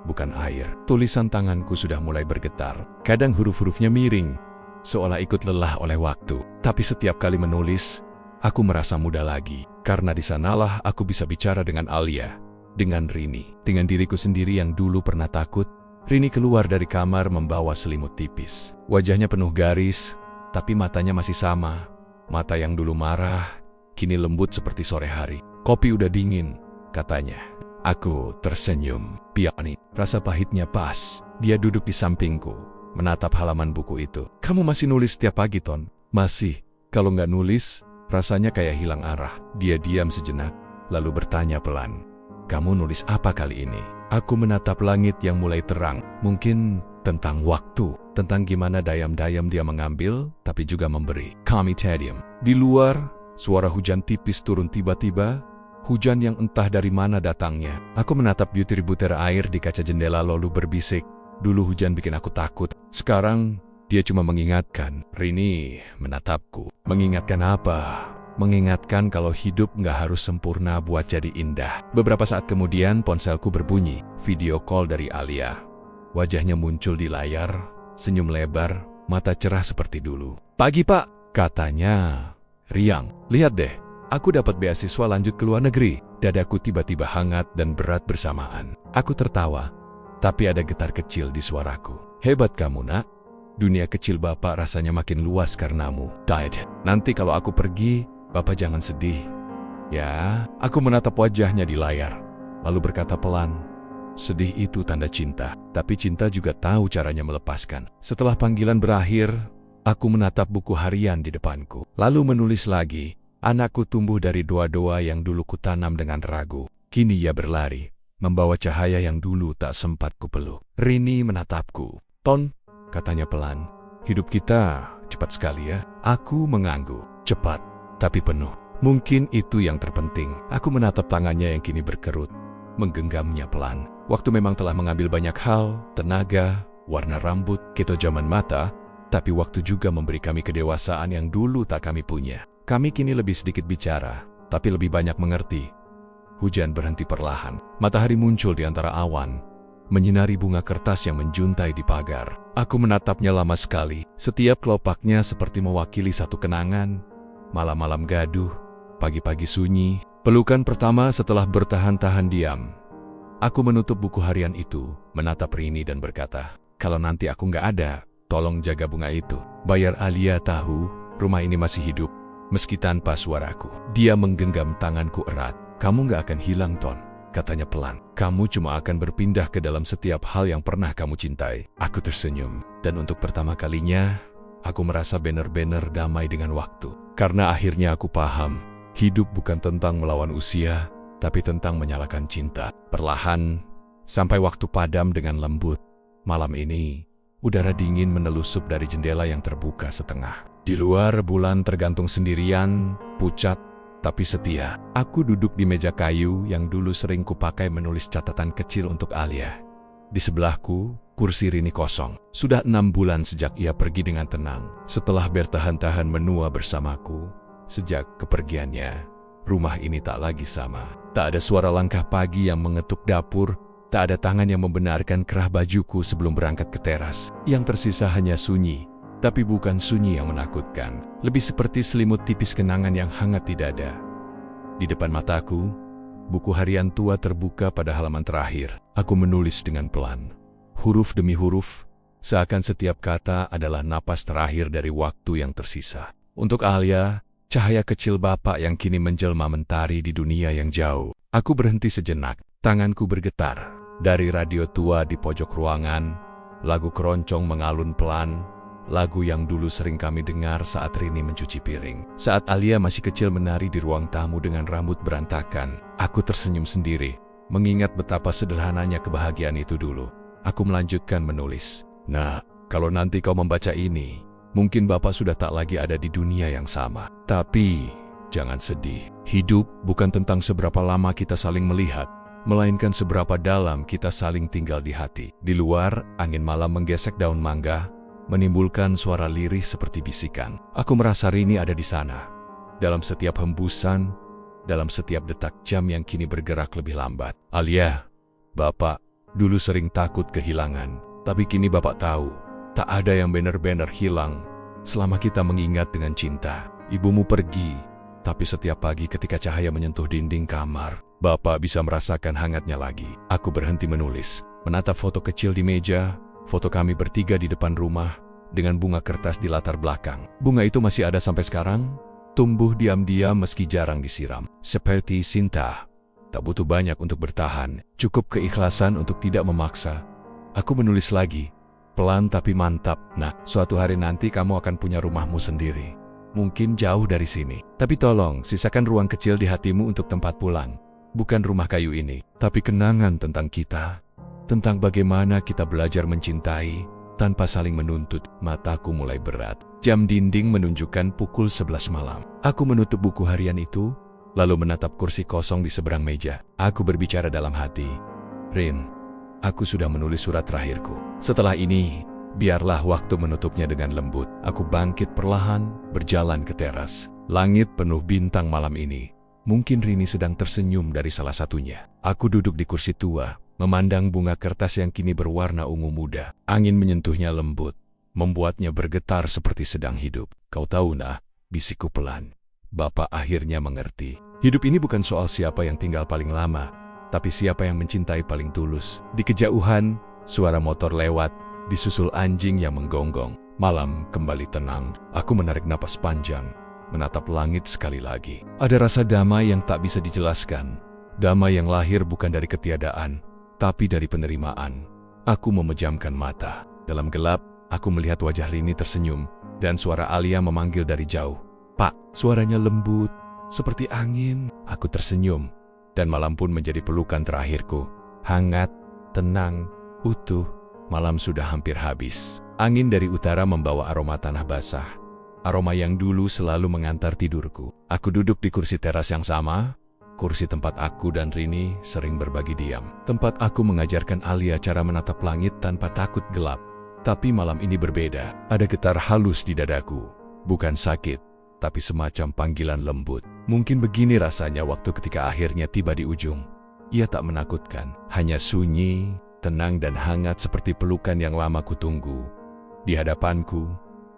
Speaker 1: bukan air. Tulisan tanganku sudah mulai bergetar. Kadang huruf-hurufnya miring, seolah ikut lelah oleh waktu. Tapi setiap kali menulis, aku merasa muda lagi. Karena di sanalah aku bisa bicara dengan Alia, dengan Rini, dengan diriku sendiri yang dulu pernah takut. Rini keluar dari kamar membawa selimut tipis. Wajahnya penuh garis, tapi matanya masih sama. Mata yang dulu marah, kini lembut seperti sore hari. Kopi udah dingin, katanya. Aku tersenyum. Piani, rasa pahitnya pas. Dia duduk di sampingku, menatap halaman buku itu. Kamu masih nulis setiap pagi, Ton? Masih. Kalau nggak nulis, rasanya kayak hilang arah. Dia diam sejenak, lalu bertanya pelan. Kamu nulis apa kali ini? Aku menatap langit yang mulai terang. Mungkin tentang waktu, tentang gimana dayam-dayam dia mengambil, tapi juga memberi. Kami tedium. Di luar, suara hujan tipis turun tiba-tiba, hujan yang entah dari mana datangnya. Aku menatap butir-butir air di kaca jendela lalu berbisik. Dulu hujan bikin aku takut, sekarang dia cuma mengingatkan. Rini menatapku. Mengingatkan apa? Mengingatkan kalau hidup nggak harus sempurna buat jadi indah. Beberapa saat kemudian ponselku berbunyi, video call dari Alia. Wajahnya muncul di layar, senyum lebar, mata cerah seperti dulu. Pagi, Pak, katanya. Riang, lihat deh, aku dapat beasiswa lanjut ke luar negeri. Dadaku tiba-tiba hangat dan berat bersamaan. Aku tertawa, tapi ada getar kecil di suaraku. Hebat kamu, Nak. Dunia kecil Bapak rasanya makin luas karenamu. Dad, nanti kalau aku pergi, Bapak jangan sedih. Ya, aku menatap wajahnya di layar, lalu berkata pelan, sedih itu tanda cinta, tapi cinta juga tahu caranya melepaskan. Setelah panggilan berakhir, aku menatap buku harian di depanku, lalu menulis lagi. Anakku tumbuh dari doa-doa yang dulu kutanam dengan ragu. Kini ia berlari, membawa cahaya yang dulu tak sempat kupeluk. Rini menatapku. Ton, katanya pelan, hidup kita cepat sekali ya. Aku mengangguk, cepat, tapi penuh. Mungkin itu yang terpenting. Aku menatap tangannya yang kini berkerut, menggenggamnya pelan. Waktu memang telah mengambil banyak hal, tenaga, warna rambut, ketojaman mata, tapi waktu juga memberi kami kedewasaan yang dulu tak kami punya. Kami kini lebih sedikit bicara, tapi lebih banyak mengerti. Hujan berhenti perlahan, matahari muncul di antara awan, menyinari bunga kertas yang menjuntai di pagar. Aku menatapnya lama sekali, setiap kelopaknya seperti mewakili satu kenangan. Malam-malam gaduh, pagi-pagi sunyi, pelukan pertama setelah bertahan-tahan diam. Aku menutup buku harian itu, menatap Rini dan berkata, kalau nanti aku nggak ada, tolong jaga bunga itu. Bayar Alia tahu, rumah ini masih hidup, meski tanpa suaraku. Dia menggenggam tanganku erat. Kamu nggak akan hilang, Ton, katanya pelan. Kamu cuma akan berpindah ke dalam setiap hal yang pernah kamu cintai. Aku tersenyum, dan untuk pertama kalinya, aku merasa benar-benar damai dengan waktu. Karena akhirnya aku paham, hidup bukan tentang melawan usia, tapi tentang menyalakan cinta. Perlahan, sampai waktu padam dengan lembut. Malam ini, udara dingin menelusup dari jendela yang terbuka setengah. Di luar, bulan tergantung sendirian, pucat, tapi setia. Aku duduk di meja kayu yang dulu sering kupakai menulis catatan kecil untuk Alia. Di sebelahku, kursi Rini kosong. Sudah 6 bulan sejak ia pergi dengan tenang. Setelah bertahan-tahan menua bersamaku, sejak kepergiannya, rumah ini tak lagi sama. Tak ada suara langkah pagi yang mengetuk dapur, tak ada tangan yang membenarkan kerah bajuku sebelum berangkat ke teras. Yang tersisa hanya sunyi, tapi bukan sunyi yang menakutkan. Lebih seperti selimut tipis kenangan yang hangat di dada. Di depan mataku, buku harian tua terbuka pada halaman terakhir. Aku menulis dengan pelan, huruf demi huruf, seakan setiap kata adalah napas terakhir dari waktu yang tersisa. Untuk Alia, cahaya kecil Bapak yang kini menjelma mentari di dunia yang jauh. Aku berhenti sejenak, tanganku bergetar. Dari radio tua di pojok ruangan, lagu keroncong mengalun pelan, lagu yang dulu sering kami dengar saat Rini mencuci piring. Saat Alia masih kecil menari di ruang tamu dengan rambut berantakan, aku tersenyum sendiri, mengingat betapa sederhananya kebahagiaan itu dulu. Aku melanjutkan menulis. Nah, kalau nanti kau membaca ini, mungkin Bapak sudah tak lagi ada di dunia yang sama. Tapi, jangan sedih. Hidup bukan tentang seberapa lama kita saling melihat, melainkan seberapa dalam kita saling tinggal di hati. Di luar, angin malam menggesek daun mangga, menimbulkan suara lirih seperti bisikan. Aku merasa Rini ada di sana. Dalam setiap hembusan, dalam setiap detak jam yang kini bergerak lebih lambat. Alia, Bapak dulu sering takut kehilangan, tapi kini Bapak tahu, tak ada yang benar-benar hilang selama kita mengingat dengan cinta. Ibumu pergi, tapi setiap pagi ketika cahaya menyentuh dinding kamar, Bapak bisa merasakan hangatnya lagi. Aku berhenti menulis, menatap foto kecil di meja, foto kami bertiga di depan rumah, dengan bunga kertas di latar belakang. Bunga itu masih ada sampai sekarang, tumbuh diam-diam meski jarang disiram. Seperti Sinta, tak butuh banyak untuk bertahan, cukup keikhlasan untuk tidak memaksa. Aku menulis lagi, pelan tapi mantap. Nah, suatu hari nanti kamu akan punya rumahmu sendiri. Mungkin jauh dari sini. Tapi tolong, sisakan ruang kecil di hatimu untuk tempat pulang. Bukan rumah kayu ini, tapi kenangan tentang kita. Tentang bagaimana kita belajar mencintai, tanpa saling menuntut. Mataku mulai berat. Jam dinding menunjukkan pukul 11 malam. Aku menutup buku harian itu, lalu menatap kursi kosong di seberang meja. Aku berbicara dalam hati. Rin, aku sudah menulis surat terakhirku. Setelah ini, biarlah waktu menutupnya dengan lembut. Aku bangkit perlahan, berjalan ke teras. Langit penuh bintang malam ini. Mungkin Rini sedang tersenyum dari salah satunya. Aku duduk di kursi tua, memandang bunga kertas yang kini berwarna ungu muda. Angin menyentuhnya lembut, membuatnya bergetar seperti sedang hidup. Kau tahu nah, bisikku pelan. Bapak akhirnya mengerti. Hidup ini bukan soal siapa yang tinggal paling lama, tapi siapa yang mencintai paling tulus. Di kejauhan, suara motor lewat, disusul anjing yang menggonggong. Malam kembali tenang. Aku menarik napas panjang, menatap langit sekali lagi. Ada rasa damai yang tak bisa dijelaskan. Damai yang lahir bukan dari ketiadaan, tapi dari penerimaan. Aku memejamkan mata. Dalam gelap, aku melihat wajah Rini tersenyum, dan suara Alia memanggil dari jauh. Pak, suaranya lembut, seperti angin. Aku tersenyum, dan malam pun menjadi pelukan terakhirku. Hangat, tenang, utuh. Malam sudah hampir habis. Angin dari utara membawa aroma tanah basah. Aroma yang dulu selalu mengantar tidurku. Aku duduk di kursi teras yang sama, kursi tempat aku dan Rini sering berbagi diam. Tempat aku mengajarkan Alia cara menatap langit tanpa takut gelap. Tapi malam ini berbeda. Ada getar halus di dadaku. Bukan sakit, tapi semacam panggilan lembut. Mungkin begini rasanya waktu ketika akhirnya tiba di ujung. Ia tak menakutkan, hanya sunyi, tenang dan hangat seperti pelukan yang lama kutunggu. Di hadapanku,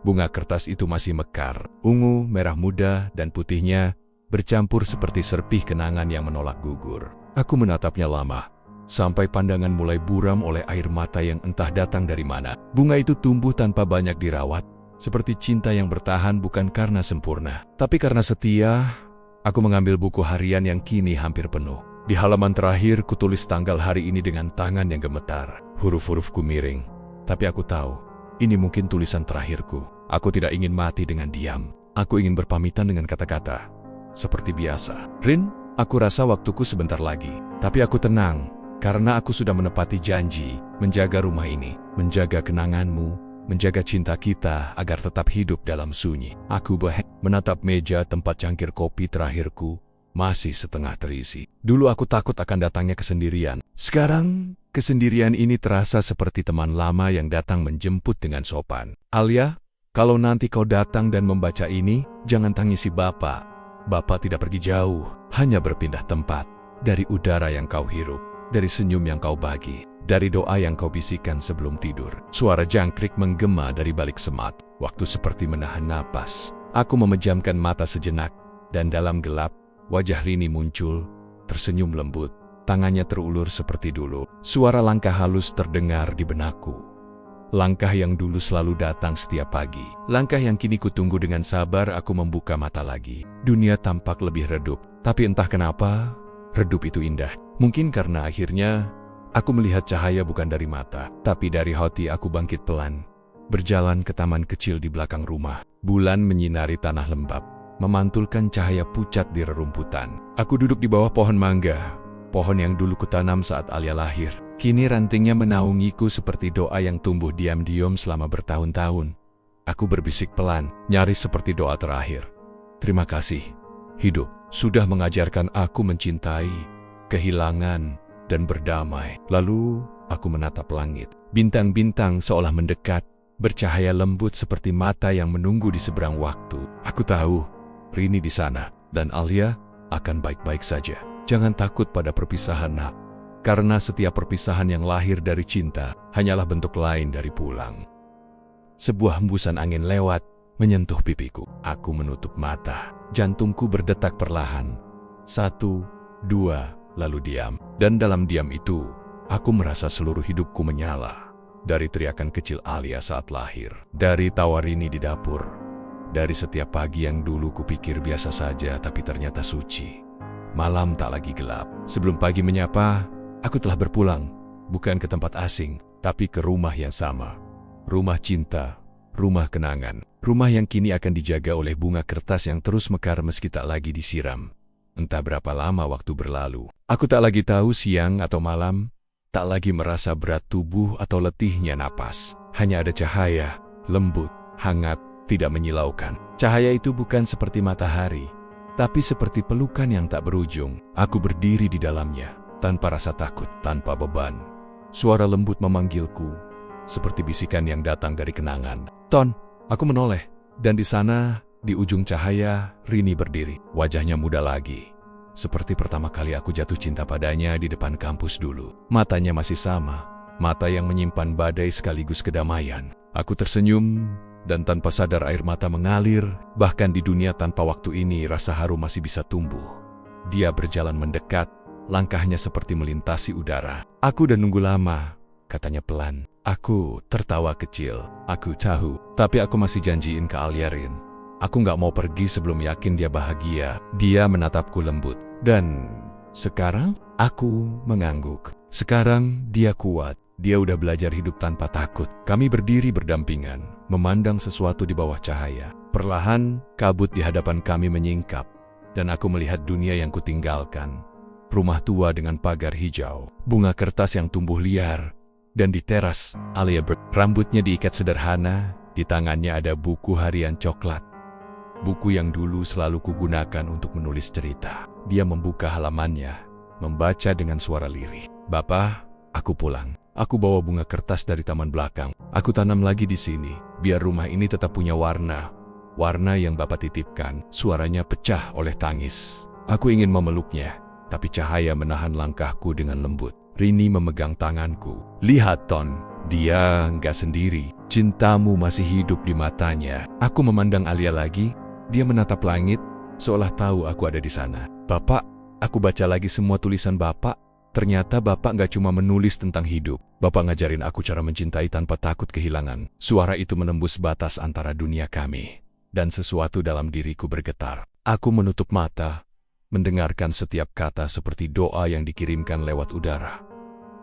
Speaker 1: bunga kertas itu masih mekar, ungu, merah muda, dan putihnya bercampur seperti serpih kenangan yang menolak gugur. Aku menatapnya lama, sampai pandangan mulai buram oleh air mata yang entah datang dari mana. Bunga itu tumbuh tanpa banyak dirawat, seperti cinta yang bertahan bukan karena sempurna, tapi karena setia. Aku mengambil buku harian yang kini hampir penuh. Di halaman terakhir, kutulis tanggal hari ini dengan tangan yang gemetar. Huruf-hurufku miring, tapi aku tahu, ini mungkin tulisan terakhirku. Aku tidak ingin mati dengan diam. Aku ingin berpamitan dengan kata-kata. Seperti biasa. Rin, aku rasa waktuku sebentar lagi. Tapi aku tenang, karena aku sudah menepati janji, menjaga rumah ini, menjaga kenanganmu, menjaga cinta kita agar tetap hidup dalam sunyi. Aku menatap meja tempat cangkir kopi terakhirku, masih setengah terisi. Dulu aku takut akan datangnya kesendirian. Sekarang, kesendirian ini terasa seperti teman lama yang datang menjemput dengan sopan. Alia, kalau nanti kau datang dan membaca ini, jangan tangisi Bapak. Bapak tidak pergi jauh, hanya berpindah tempat. Dari udara yang kau hirup, dari senyum yang kau bagi, dari doa yang kau bisikan sebelum tidur. Suara jangkrik menggema dari balik semak. Waktu seperti menahan napas. Aku memejamkan mata sejenak, dan dalam gelap, wajah Rini muncul, tersenyum lembut. Tangannya terulur seperti dulu. Suara langkah halus terdengar di benakku. Langkah yang dulu selalu datang setiap pagi. Langkah yang kini kutunggu dengan sabar. Aku membuka mata lagi. Dunia tampak lebih redup. Tapi entah kenapa, redup itu indah. Mungkin karena akhirnya aku melihat cahaya bukan dari mata, tapi dari hati. Aku bangkit pelan, berjalan ke taman kecil di belakang rumah. Bulan menyinari tanah lembab, memantulkan cahaya pucat di rerumputan. Aku duduk di bawah pohon mangga, pohon yang dulu kutanam saat Alia lahir. Kini rantingnya menaungiku seperti doa yang tumbuh diam-diam selama bertahun-tahun. Aku berbisik pelan, nyaris seperti doa terakhir. Terima kasih, hidup, sudah mengajarkan aku mencintai, kehilangan, dan berdamai. Lalu, aku menatap langit. Bintang-bintang seolah mendekat, bercahaya lembut seperti mata yang menunggu di seberang waktu. Aku tahu, Rini di sana, dan Alia akan baik-baik saja. Jangan takut pada perpisahan, nak. Karena setiap perpisahan yang lahir dari cinta hanyalah bentuk lain dari pulang. Sebuah hembusan angin lewat, menyentuh pipiku. Aku menutup mata. Jantungku berdetak perlahan. 1, 2, lalu diam. Dan dalam diam itu, aku merasa seluruh hidupku menyala. Dari teriakan kecil Alia saat lahir. Dari tawa Rini di dapur. Dari setiap pagi yang dulu kupikir biasa saja, tapi ternyata suci. Malam tak lagi gelap. Sebelum pagi menyapa, aku telah berpulang, bukan ke tempat asing, tapi ke rumah yang sama. Rumah cinta, rumah kenangan, rumah yang kini akan dijaga oleh bunga kertas yang terus mekar meski tak lagi disiram. Entah berapa lama waktu berlalu, aku tak lagi tahu siang atau malam, tak lagi merasa berat tubuh atau letihnya napas. Hanya ada cahaya, lembut, hangat, tidak menyilaukan. Cahaya itu bukan seperti matahari, tapi seperti pelukan yang tak berujung. Aku berdiri di dalamnya, tanpa rasa takut, tanpa beban. Suara lembut memanggilku, seperti bisikan yang datang dari kenangan. Ton, aku menoleh, dan di sana, di ujung cahaya, Rini berdiri. Wajahnya muda lagi, seperti pertama kali aku jatuh cinta padanya di depan kampus dulu. Matanya masih sama, mata yang menyimpan badai sekaligus kedamaian. Aku tersenyum, dan tanpa sadar air mata mengalir. Bahkan di dunia tanpa waktu ini, rasa haru masih bisa tumbuh. Dia berjalan mendekat, langkahnya seperti melintasi udara. Aku udah nunggu lama, katanya pelan. Aku tertawa kecil. Aku tahu, tapi aku masih janjiin ke Alia, Rin. Aku nggak mau pergi sebelum yakin dia bahagia. Dia menatapku lembut. Dan sekarang, aku mengangguk. Sekarang dia kuat. Dia udah belajar hidup tanpa takut. Kami berdiri berdampingan, memandang sesuatu di bawah cahaya. Perlahan, kabut di hadapan kami menyingkap, dan aku melihat dunia yang kutinggalkan. Rumah tua dengan pagar hijau, bunga kertas yang tumbuh liar, dan di teras, Alia rambutnya diikat sederhana, di tangannya ada buku harian coklat. Buku yang dulu selalu kugunakan untuk menulis cerita. Dia membuka halamannya, membaca dengan suara lirih. Bapak, aku pulang. Aku bawa bunga kertas dari taman belakang. Aku tanam lagi di sini, biar rumah ini tetap punya warna. Warna yang Bapak titipkan. Suaranya pecah oleh tangis. Aku ingin memeluknya, tapi cahaya menahan langkahku dengan lembut. Rini memegang tanganku. Lihat, Ton, dia nggak sendiri. Cintamu masih hidup di matanya. Aku memandang Alia lagi. Dia menatap langit, seolah tahu aku ada di sana. Bapak, aku baca lagi semua tulisan Bapak. Ternyata Bapak nggak cuma menulis tentang hidup. Bapak ngajarin aku cara mencintai tanpa takut kehilangan. Suara itu menembus batas antara dunia kami. Dan sesuatu dalam diriku bergetar. Aku menutup mata, mendengarkan setiap kata seperti doa yang dikirimkan lewat udara.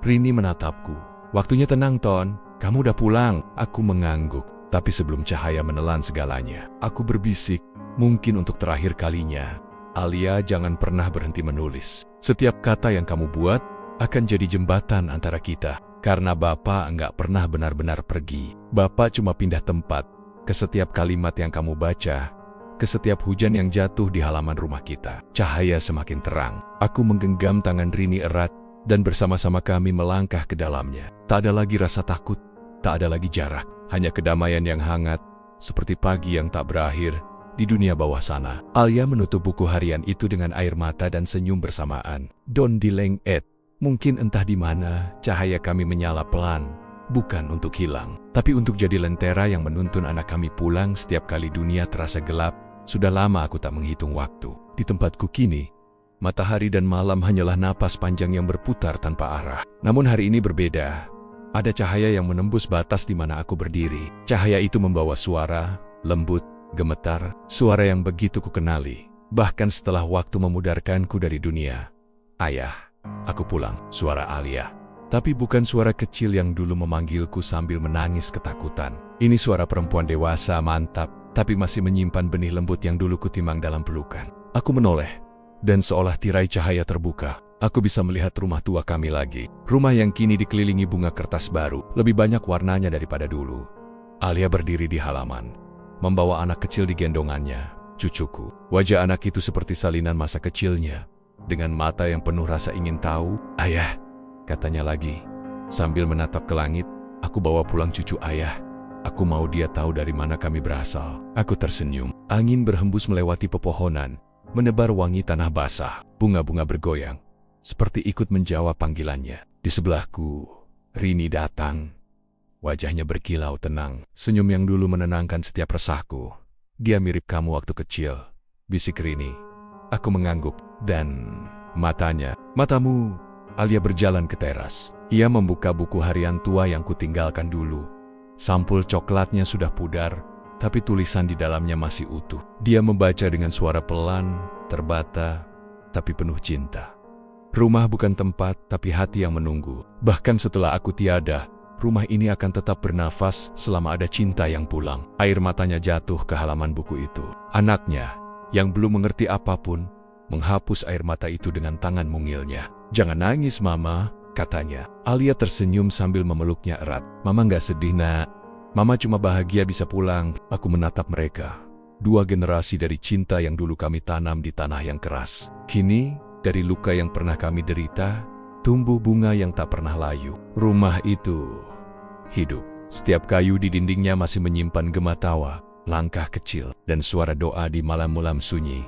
Speaker 1: Rini menatapku. Waktunya tenang, Ton. Kamu udah pulang. Aku mengangguk. Tapi sebelum cahaya menelan segalanya, aku berbisik, mungkin untuk terakhir kalinya. Alia, jangan pernah berhenti menulis. Setiap kata yang kamu buat akan jadi jembatan antara kita. Karena Bapak nggak pernah benar-benar pergi. Bapak cuma pindah tempat. Ke setiap kalimat yang kamu baca, ke setiap hujan yang jatuh di halaman rumah kita. Cahaya semakin terang. Aku menggenggam tangan Rini erat, dan bersama-sama kami melangkah ke dalamnya. Tak ada lagi rasa takut, tak ada lagi jarak. Hanya kedamaian yang hangat, seperti pagi yang tak berakhir di dunia bawah sana. Alia menutup buku harian itu dengan air mata dan senyum bersamaan. Don Dileng Ed. Mungkin entah di mana, cahaya kami menyala pelan. Bukan untuk hilang, tapi untuk jadi lentera yang menuntun anak kami pulang setiap kali dunia terasa gelap. Sudah lama aku tak menghitung waktu. Di tempatku kini, matahari dan malam hanyalah napas panjang yang berputar tanpa arah. Namun hari ini berbeda. Ada cahaya yang menembus batas di mana aku berdiri. Cahaya itu membawa suara, lembut, gemetar, suara yang begitu kukenali. Bahkan setelah waktu memudarkanku dari dunia. Ayah, aku pulang, suara Alia. Tapi bukan suara kecil yang dulu memanggilku sambil menangis ketakutan. Ini suara perempuan dewasa, mantap, tapi masih menyimpan benih lembut yang dulu kutimang dalam pelukan. Aku menoleh, dan seolah tirai cahaya terbuka, aku bisa melihat rumah tua kami lagi. Rumah yang kini dikelilingi bunga kertas baru, lebih banyak warnanya daripada dulu. Alia berdiri di halaman, membawa anak kecil di gendongannya, cucuku. Wajah anak itu seperti salinan masa kecilnya, dengan mata yang penuh rasa ingin tahu. Ayah, katanya lagi, sambil menatap ke langit, aku bawa pulang cucu ayah. Aku mau dia tahu dari mana kami berasal. Aku tersenyum. Angin berhembus melewati pepohonan, menebar wangi tanah basah. Bunga-bunga bergoyang, seperti ikut menjawab panggilannya. Di sebelahku, Rini datang. Wajahnya berkilau tenang, senyum yang dulu menenangkan setiap resahku. Dia mirip kamu waktu kecil, bisik Rini. Aku mengangguk, dan matamu. Alia berjalan ke teras. Ia membuka buku harian tua yang kutinggalkan dulu. Sampul coklatnya sudah pudar, tapi tulisan di dalamnya masih utuh. Dia membaca dengan suara pelan, terbata, tapi penuh cinta. Rumah bukan tempat, tapi hati yang menunggu. Bahkan setelah aku tiada, rumah ini akan tetap bernafas selama ada cinta yang pulang. Air matanya jatuh ke halaman buku itu. Anaknya, yang belum mengerti apapun, menghapus air mata itu dengan tangan mungilnya. "Jangan nangis, Mama," katanya. Alia tersenyum sambil memeluknya erat. "Mama nggak sedih, Nak. Mama cuma bahagia bisa pulang." Aku menatap mereka. Dua generasi dari cinta yang dulu kami tanam di tanah yang keras. Kini, dari luka yang pernah kami derita, tumbuh bunga yang tak pernah layu. Rumah itu hidup. Setiap kayu di dindingnya masih menyimpan gema tawa, langkah kecil, dan suara doa di malam-malam sunyi.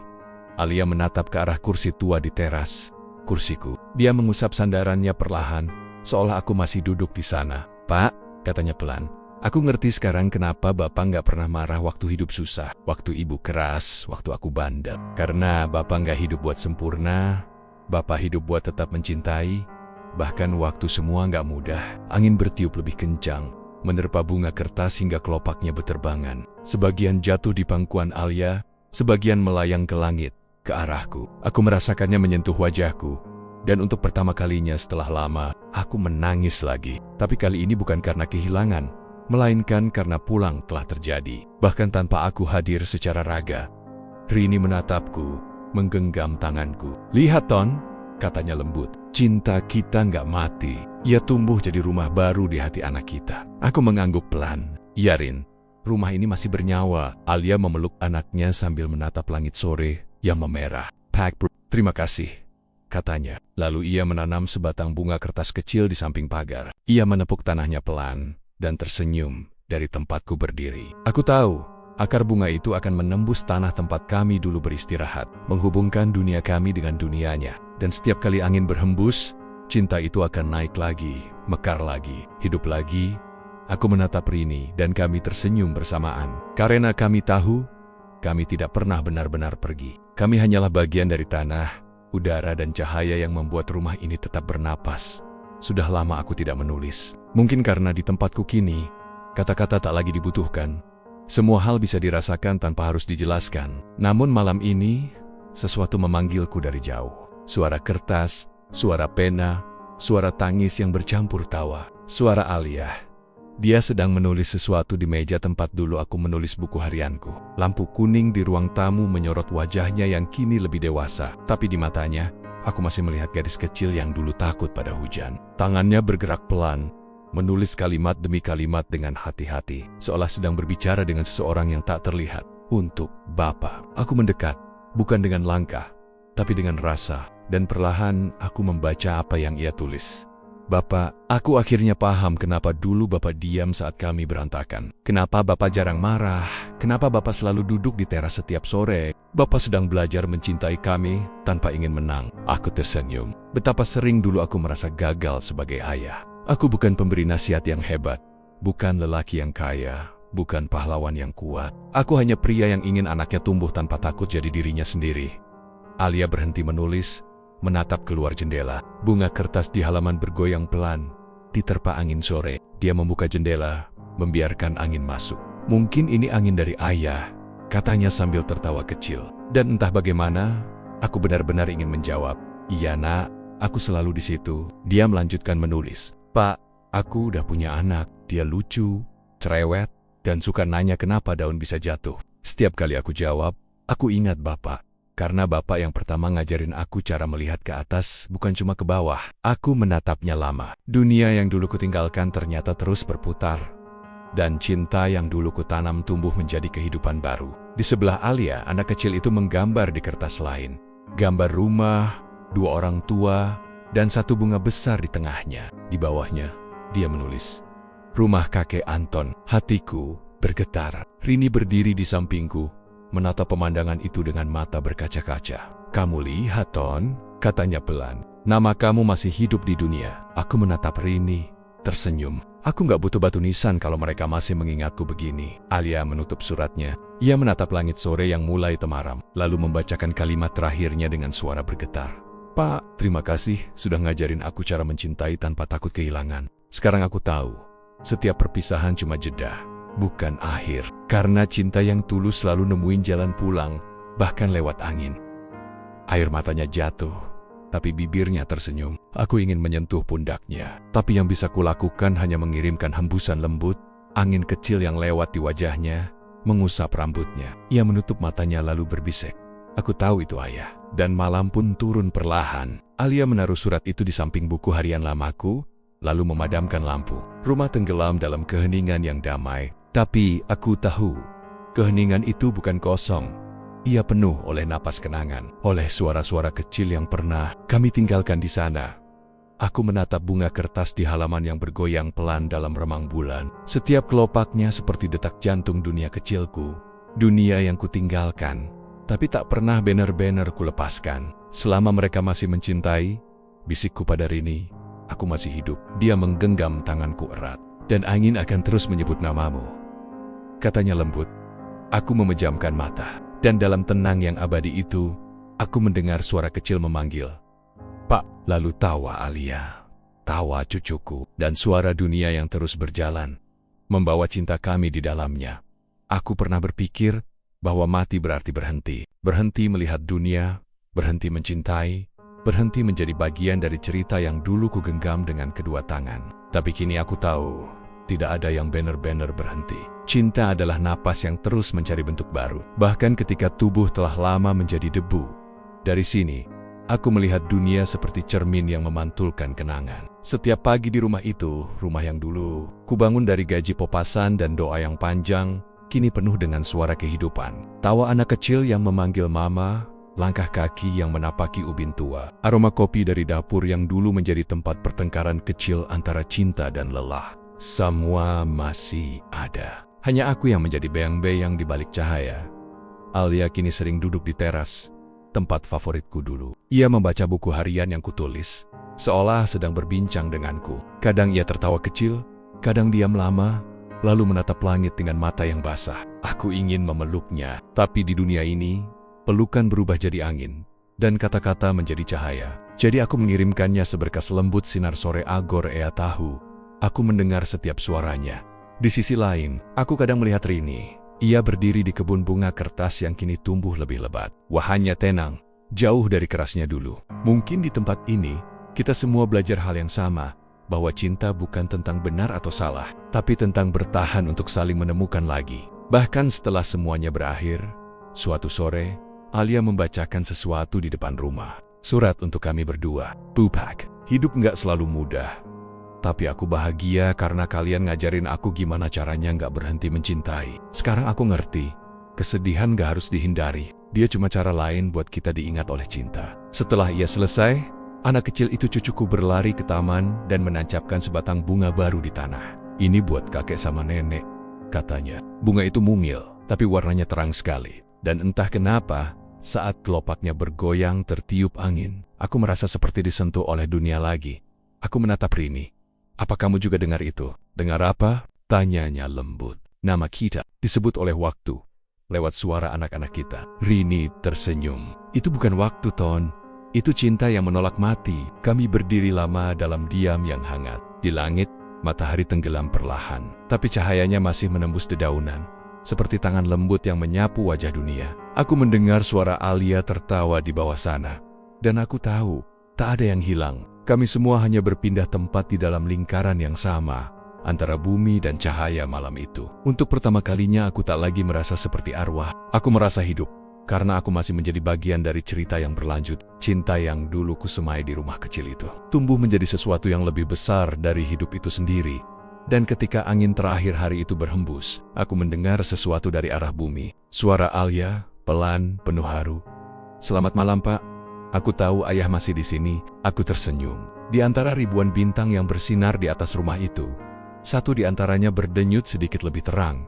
Speaker 1: Alia menatap ke arah kursi tua di teras. Kursiku. Dia mengusap sandarannya perlahan, seolah aku masih duduk di sana. "Pak," katanya pelan, "aku ngerti sekarang kenapa Bapak nggak pernah marah waktu hidup susah, waktu Ibu keras, waktu aku bandel. Karena Bapak nggak hidup buat sempurna, Bapak hidup buat tetap mencintai, bahkan waktu semua nggak mudah." Angin bertiup lebih kencang, menerpa bunga kertas hingga kelopaknya berterbangan. Sebagian jatuh di pangkuan Alia, sebagian melayang ke langit, ke arahku. Aku merasakannya menyentuh wajahku, dan untuk pertama kalinya setelah lama, aku menangis lagi. Tapi kali ini bukan karena kehilangan, melainkan karena pulang telah terjadi, bahkan tanpa aku hadir secara raga. Rini menatapku, menggenggam tanganku. "Lihat, Ton," katanya lembut, "cinta kita nggak mati. Ia tumbuh jadi rumah baru di hati anak kita." Aku mengangguk pelan. "Iya, Rin, rumah ini masih bernyawa." Alia memeluk anaknya sambil menatap langit sore yang memerah. "Terima kasih," katanya. Lalu ia menanam sebatang bunga kertas kecil di samping pagar. Ia menepuk tanahnya pelan dan tersenyum dari tempatku berdiri. Aku tahu, akar bunga itu akan menembus tanah tempat kami dulu beristirahat, menghubungkan dunia kami dengan dunianya. Dan setiap kali angin berhembus, cinta itu akan naik lagi, mekar lagi, hidup lagi. Aku menatap Rini dan kami tersenyum bersamaan. Karena kami tahu, kami tidak pernah benar-benar pergi. Kami hanyalah bagian dari tanah, udara dan cahaya yang membuat rumah ini tetap bernapas. Sudah lama aku tidak menulis. Mungkin karena di tempatku kini, kata-kata tak lagi dibutuhkan. Semua hal bisa dirasakan tanpa harus dijelaskan. Namun malam ini, sesuatu memanggilku dari jauh. Suara kertas, suara pena, suara tangis yang bercampur tawa. Suara Alia. Dia sedang menulis sesuatu di meja tempat dulu aku menulis buku harianku. Lampu kuning di ruang tamu menyorot wajahnya yang kini lebih dewasa. Tapi di matanya, aku masih melihat gadis kecil yang dulu takut pada hujan. Tangannya bergerak pelan, menulis kalimat demi kalimat dengan hati-hati, seolah sedang berbicara dengan seseorang yang tak terlihat. "Untuk Bapak." Aku mendekat, bukan dengan langkah, tapi dengan rasa, dan perlahan aku membaca apa yang ia tulis. "Bapak, aku akhirnya paham kenapa dulu Bapak diam saat kami berantakan. Kenapa Bapak jarang marah, kenapa Bapak selalu duduk di teras setiap sore. Bapak sedang belajar mencintai kami tanpa ingin menang." Aku tersenyum. Betapa sering dulu aku merasa gagal sebagai ayah. Aku bukan pemberi nasihat yang hebat, bukan lelaki yang kaya, bukan pahlawan yang kuat. Aku hanya pria yang ingin anaknya tumbuh tanpa takut jadi dirinya sendiri. Alia berhenti menulis, menatap keluar jendela. Bunga kertas di halaman bergoyang pelan, Diterpa angin sore, dia membuka jendela, membiarkan angin masuk. Mungkin ini angin dari ayah, katanya sambil tertawa kecil. Dan entah bagaimana, aku benar-benar ingin menjawab, iya nak, aku selalu di situ. Dia melanjutkan menulis. Pak, aku udah punya anak. Dia lucu, cerewet, dan suka nanya kenapa daun bisa jatuh. Setiap kali aku jawab, aku ingat Bapak. Karena Bapak yang pertama ngajarin aku cara melihat ke atas, bukan cuma ke bawah. Aku menatapnya lama. Dunia yang dulu kutinggalkan ternyata terus berputar. Dan cinta yang dulu kutanam tumbuh menjadi kehidupan baru. Di sebelah Alia, anak kecil itu menggambar di kertas lain. Gambar rumah, 2 orang tua, dan 1 bunga besar di tengahnya. Di bawahnya, dia menulis, rumah kakek Anton. Hatiku bergetar. Rini berdiri di sampingku, menatap pemandangan itu dengan mata berkaca-kaca. Kamu lihat, Ton, katanya pelan. Nama kamu masih hidup di dunia. Aku menatap Rini, tersenyum. Aku nggak butuh batu nisan kalau mereka masih mengingatku begini. Alia menutup suratnya. Ia menatap langit sore yang mulai temaram, lalu membacakan kalimat terakhirnya dengan suara bergetar. Pak, terima kasih sudah ngajarin aku cara mencintai tanpa takut kehilangan. Sekarang aku tahu, setiap perpisahan cuma jeda, bukan akhir. Karena cinta yang tulus selalu nemuin jalan pulang, bahkan lewat angin. Air matanya jatuh, tapi bibirnya tersenyum. Aku ingin menyentuh pundaknya, tapi yang bisa kulakukan hanya mengirimkan hembusan lembut, angin kecil yang lewat di wajahnya, mengusap rambutnya. Ia menutup matanya lalu berbisik. Aku tahu itu ayah. Dan malam pun turun perlahan. Alia menaruh surat itu di samping buku harian lamaku, lalu memadamkan lampu. Rumah tenggelam dalam keheningan yang damai. Tapi aku tahu, keheningan itu bukan kosong. Ia penuh oleh napas kenangan, oleh suara-suara kecil yang pernah kami tinggalkan di sana. Aku menatap bunga kertas di halaman yang bergoyang pelan dalam remang bulan. Setiap kelopaknya seperti detak jantung dunia kecilku. Dunia yang kutinggalkan, tapi tak pernah banner-banner kulepaskan. Selama mereka masih mencintai, bisikku pada Rini, aku masih hidup. Dia menggenggam tanganku erat. Dan angin akan terus menyebut namamu, katanya lembut. Aku memejamkan mata, dan dalam tenang yang abadi itu, aku mendengar suara kecil memanggil, Pak. Lalu tawa Alia, tawa cucuku, dan suara dunia yang terus berjalan, membawa cinta kami di dalamnya. Aku pernah berpikir bahwa mati berarti berhenti. Berhenti melihat dunia, berhenti mencintai, berhenti menjadi bagian dari cerita yang dulu ku genggam dengan kedua tangan. Tapi kini aku tahu, tidak ada yang benar-benar berhenti. Cinta adalah napas yang terus mencari bentuk baru. Bahkan ketika tubuh telah lama menjadi debu. Dari sini, aku melihat dunia seperti cermin yang memantulkan kenangan. Setiap pagi di rumah itu, rumah yang dulu kubangun dari gaji popasan dan doa yang panjang, kini penuh dengan suara kehidupan. Tawa anak kecil yang memanggil mama, langkah kaki yang menapaki ubin tua, aroma kopi dari dapur yang dulu menjadi tempat pertengkaran kecil antara cinta dan lelah. Semua masih ada. Hanya aku yang menjadi beang-beang di balik cahaya. Alia kini sering duduk di teras, tempat favoritku dulu. Ia membaca buku harian yang kutulis, seolah sedang berbincang denganku. Kadang ia tertawa kecil, kadang diam lama, lalu menatap langit dengan mata yang basah. Aku ingin memeluknya, tapi di dunia ini, pelukan berubah jadi angin, dan kata-kata menjadi cahaya. Jadi aku mengirimkannya seberkas lembut sinar sore agor ea tahu. Aku mendengar setiap suaranya. Di sisi lain, aku kadang melihat Rini. Ia berdiri di kebun bunga kertas yang kini tumbuh lebih lebat. Wahanya tenang, jauh dari kerasnya dulu. Mungkin di tempat ini, kita semua belajar hal yang sama, bahwa cinta bukan tentang benar atau salah, tapi tentang bertahan untuk saling menemukan lagi. Bahkan setelah semuanya berakhir, suatu sore, Alia membacakan sesuatu di depan rumah. Surat untuk kami berdua. Pupak, hidup nggak selalu mudah. Tapi aku bahagia karena kalian ngajarin aku gimana caranya nggak berhenti mencintai. Sekarang aku ngerti, kesedihan nggak harus dihindari. Dia cuma cara lain buat kita diingat oleh cinta. Setelah ia selesai, anak kecil itu cucuku berlari ke taman dan menancapkan sebatang bunga baru di tanah. Ini buat kakek sama nenek, katanya. Bunga itu mungil, tapi warnanya terang sekali. Dan entah kenapa, saat kelopaknya bergoyang tertiup angin, aku merasa seperti disentuh oleh dunia lagi. Aku menatap Rini. Apa kamu juga dengar itu? Dengar apa? Tanyanya lembut. Nama kita disebut oleh waktu, lewat suara anak-anak kita. Rini tersenyum. Itu bukan waktu, Ton. Itu cinta yang menolak mati. Kami berdiri lama dalam diam yang hangat. Di langit, matahari tenggelam perlahan, tapi cahayanya masih menembus dedaunan, seperti tangan lembut yang menyapu wajah dunia. Aku mendengar suara Alia tertawa di bawah sana, dan aku tahu, tak ada yang hilang. Kami semua hanya berpindah tempat di dalam lingkaran yang sama, antara bumi dan cahaya malam itu. Untuk pertama kalinya aku tak lagi merasa seperti arwah. Aku merasa hidup, karena aku masih menjadi bagian dari cerita yang berlanjut. Cinta yang dulu kusemai di rumah kecil itu tumbuh menjadi sesuatu yang lebih besar dari hidup itu sendiri. Dan ketika angin terakhir hari itu berhembus, aku mendengar sesuatu dari arah bumi. Suara Alia, pelan, penuh haru. "Selamat malam, Pak. Aku tahu ayah masih di sini." Aku tersenyum. Di antara ribuan bintang yang bersinar di atas rumah itu, satu di antaranya berdenyut sedikit lebih terang.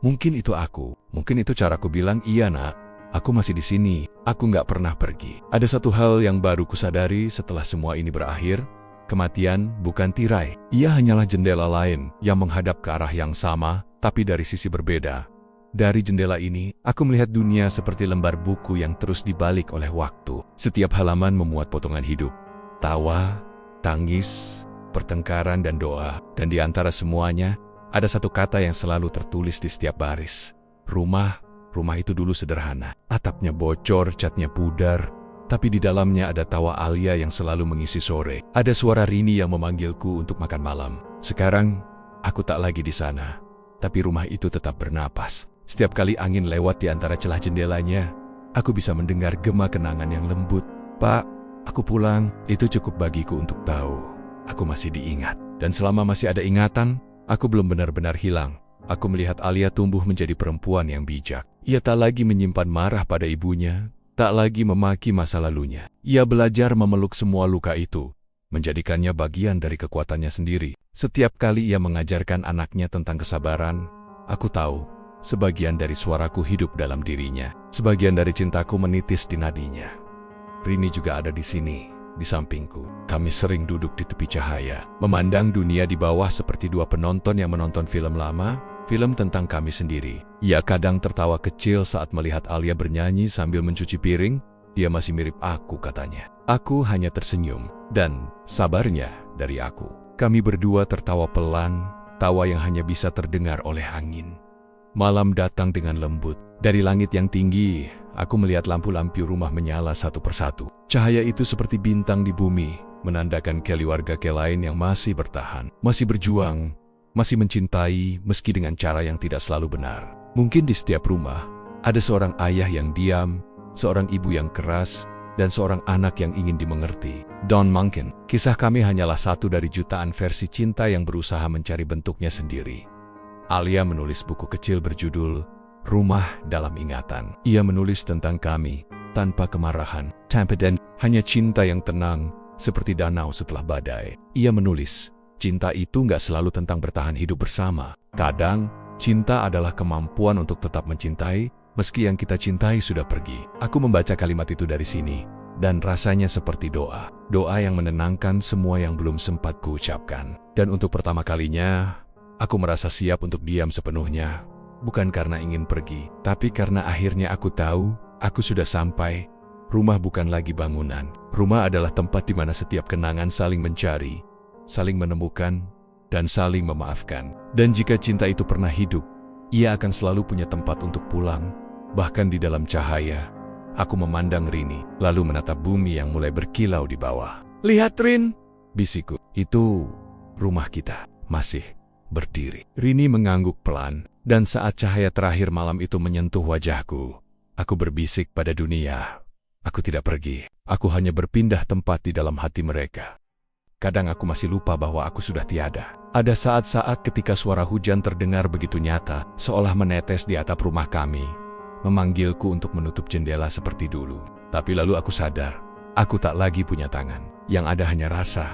Speaker 1: Mungkin itu aku. Mungkin itu caraku bilang, "Iya, Nak. Aku masih di sini. Aku nggak pernah pergi." Ada satu hal yang baru kusadari setelah semua ini berakhir. Kematian bukan tirai. Ia hanyalah jendela lain yang menghadap ke arah yang sama, tapi dari sisi berbeda. Dari jendela ini, aku melihat dunia seperti lembar buku yang terus dibalik oleh waktu. Setiap halaman memuat potongan hidup, tawa, tangis, pertengkaran, dan doa. Dan di antara semuanya, ada satu kata yang selalu tertulis di setiap baris. Rumah. Rumah itu dulu sederhana. Atapnya bocor, catnya pudar, tapi di dalamnya ada tawa Alia yang selalu mengisi sore. Ada suara Rini yang memanggilku untuk makan malam. Sekarang, aku tak lagi di sana, tapi rumah itu tetap bernapas. Setiap kali angin lewat di antara celah jendelanya, aku bisa mendengar gema kenangan yang lembut. "Pak, aku pulang." Itu cukup bagiku untuk tahu aku masih diingat. Dan selama masih ada ingatan, aku belum benar-benar hilang. Aku melihat Alia tumbuh menjadi perempuan yang bijak. Ia tak lagi menyimpan marah pada ibunya, tak lagi memaki masa lalunya. Ia belajar memeluk semua luka itu, menjadikannya bagian dari kekuatannya sendiri. Setiap kali ia mengajarkan anaknya tentang kesabaran, aku tahu, sebagian dari suaraku hidup dalam dirinya. Sebagian dari cintaku menitis di nadinya. Rini juga ada di sini, di sampingku. Kami sering duduk di tepi cahaya, memandang dunia di bawah seperti dua penonton yang menonton film lama, film tentang kami sendiri. Ia kadang tertawa kecil saat melihat Alia bernyanyi sambil mencuci piring. "Dia masih mirip aku," katanya. Aku hanya tersenyum, dan sabarnya dari aku. Kami berdua tertawa pelan, tawa yang hanya bisa terdengar oleh angin. Malam datang dengan lembut. Dari langit yang tinggi, aku melihat lampu-lampu rumah menyala satu persatu. Cahaya itu seperti bintang di bumi, menandakan keluarga lain yang masih bertahan, masih berjuang, masih mencintai meski dengan cara yang tidak selalu benar. Mungkin di setiap rumah, ada seorang ayah yang diam, seorang ibu yang keras, dan seorang anak yang ingin dimengerti. Don Monken. Kisah kami hanyalah satu dari jutaan versi cinta yang berusaha mencari bentuknya sendiri. Alia menulis buku kecil berjudul Rumah Dalam Ingatan. Ia menulis tentang kami, tanpa kemarahan, tanpa dan hanya cinta yang tenang, seperti danau setelah badai. Ia menulis, cinta itu nggak selalu tentang bertahan hidup bersama. Kadang, cinta adalah kemampuan untuk tetap mencintai, meski yang kita cintai sudah pergi. Aku membaca kalimat itu dari sini, dan rasanya seperti doa. Doa yang menenangkan semua yang belum sempat kuucapkan. Dan untuk pertama kalinya, aku merasa siap untuk diam sepenuhnya. Bukan karena ingin pergi, tapi karena akhirnya aku tahu, aku sudah sampai. Rumah bukan lagi bangunan. Rumah adalah tempat di mana setiap kenangan saling mencari, saling menemukan, dan saling memaafkan. Dan jika cinta itu pernah hidup, ia akan selalu punya tempat untuk pulang. Bahkan di dalam cahaya, aku memandang Rini, lalu menatap bumi yang mulai berkilau di bawah. "Lihat, Rin," bisikku. "Itu rumah kita, masih berdiri." Rini mengangguk pelan, dan saat cahaya terakhir malam itu menyentuh wajahku, aku berbisik pada dunia. Aku tidak pergi, aku hanya berpindah tempat di dalam hati mereka. Kadang aku masih lupa bahwa aku sudah tiada. Ada saat-saat ketika suara hujan terdengar begitu nyata, seolah menetes di atap rumah kami, memanggilku untuk menutup jendela seperti dulu. Tapi lalu aku sadar, aku tak lagi punya tangan. Yang ada hanya rasa,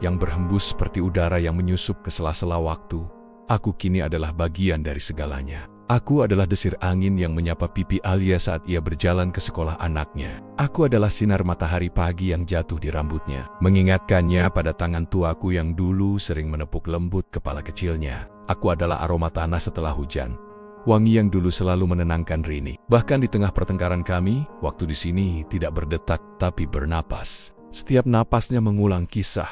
Speaker 1: yang berhembus seperti udara yang menyusup ke sela-sela waktu. Aku kini adalah bagian dari segalanya. Aku adalah desir angin yang menyapa pipi Alia saat ia berjalan ke sekolah anaknya. Aku adalah sinar matahari pagi yang jatuh di rambutnya, mengingatkannya pada tangan tuaku yang dulu sering menepuk lembut kepala kecilnya. Aku adalah aroma tanah setelah hujan, wangi yang dulu selalu menenangkan Rini. Bahkan di tengah pertengkaran kami, waktu di sini tidak berdetak tapi bernapas. Setiap napasnya mengulang kisah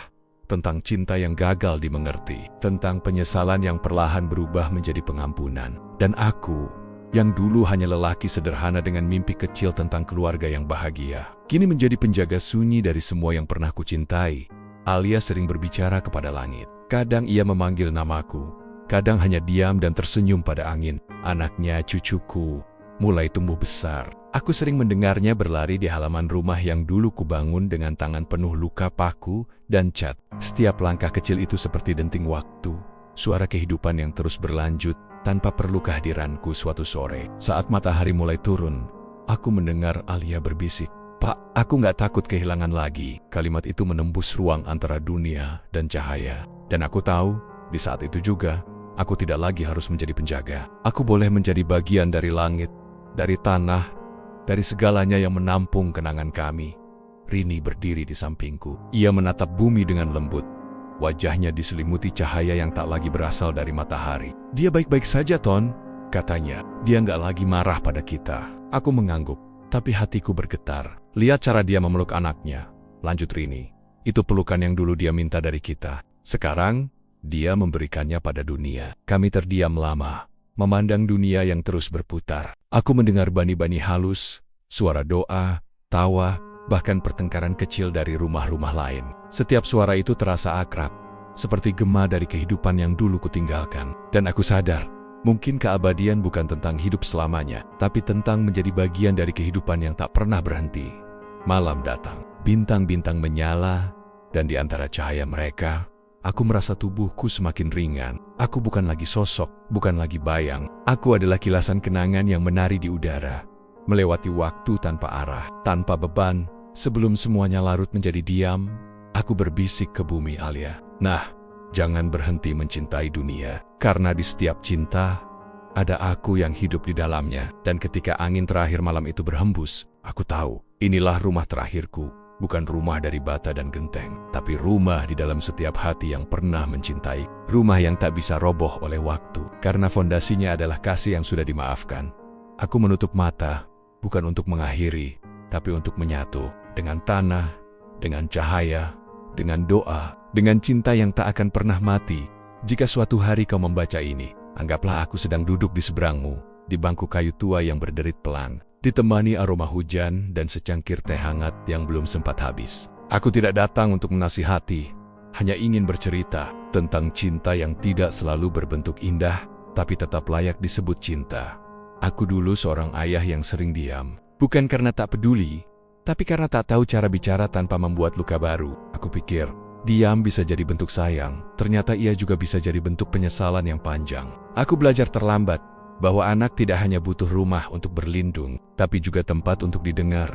Speaker 1: tentang cinta yang gagal dimengerti, tentang penyesalan yang perlahan berubah menjadi pengampunan. Dan aku, yang dulu hanya lelaki sederhana dengan mimpi kecil tentang keluarga yang bahagia, kini menjadi penjaga sunyi dari semua yang pernah kucintai. Alia sering berbicara kepada langit. Kadang ia memanggil namaku, kadang hanya diam dan tersenyum pada angin. Anaknya, cucuku, mulai tumbuh besar. Aku sering mendengarnya berlari di halaman rumah yang dulu kubangun dengan tangan penuh luka paku dan cat. Setiap langkah kecil itu seperti denting waktu, suara kehidupan yang terus berlanjut tanpa perlu kehadiranku. Suatu sore, saat matahari mulai turun, aku mendengar Alia berbisik, "Pak, aku nggak takut kehilangan lagi." Kalimat itu menembus ruang antara dunia dan cahaya. Dan aku tahu, di saat itu juga, aku tidak lagi harus menjadi penjaga. Aku boleh menjadi bagian dari langit, dari tanah, dari segalanya yang menampung kenangan kami. Rini berdiri di sampingku. Ia menatap bumi dengan lembut. Wajahnya diselimuti cahaya yang tak lagi berasal dari matahari. "Dia baik-baik saja, Ton," katanya. "Dia nggak lagi marah pada kita." Aku mengangguk, tapi hatiku bergetar. "Lihat cara dia memeluk anaknya," lanjut Rini. "Itu pelukan yang dulu dia minta dari kita. Sekarang, dia memberikannya pada dunia." Kami terdiam lama, memandang dunia yang terus berputar. Aku mendengar bani-bani halus, suara doa, tawa, bahkan pertengkaran kecil dari rumah-rumah lain. Setiap suara itu terasa akrab, seperti gema dari kehidupan yang dulu kutinggalkan. Dan aku sadar, mungkin keabadian bukan tentang hidup selamanya, tapi tentang menjadi bagian dari kehidupan yang tak pernah berhenti. Malam datang, bintang-bintang menyala, dan di antara cahaya mereka, aku merasa tubuhku semakin ringan. Aku bukan lagi sosok, bukan lagi bayang. Aku adalah kilasan kenangan yang menari di udara, melewati waktu tanpa arah, tanpa beban. Sebelum semuanya larut menjadi diam, aku berbisik ke bumi, "Alia, nah, jangan berhenti mencintai dunia. Karena di setiap cinta, ada aku yang hidup di dalamnya." Dan ketika angin terakhir malam itu berhembus, aku tahu, inilah rumah terakhirku. Bukan rumah dari bata dan genteng, tapi rumah di dalam setiap hati yang pernah mencintai. Rumah yang tak bisa roboh oleh waktu, karena fondasinya adalah kasih yang sudah dimaafkan. Aku menutup mata, bukan untuk mengakhiri, tapi untuk menyatu dengan tanah, dengan cahaya, dengan doa, dengan cinta yang tak akan pernah mati. Jika suatu hari kau membaca ini, anggaplah aku sedang duduk di seberangmu, di bangku kayu tua yang berderit pelang, ditemani aroma hujan dan secangkir teh hangat yang belum sempat habis. Aku tidak datang untuk menasihati, hanya ingin bercerita tentang cinta yang tidak selalu berbentuk indah, tapi tetap layak disebut cinta. Aku dulu seorang ayah yang sering diam, bukan karena tak peduli, tapi karena tak tahu cara bicara tanpa membuat luka baru. Aku pikir, diam bisa jadi bentuk sayang, ternyata ia juga bisa jadi bentuk penyesalan yang panjang. Aku belajar terlambat, bahwa anak tidak hanya butuh rumah untuk berlindung, tapi juga tempat untuk didengar.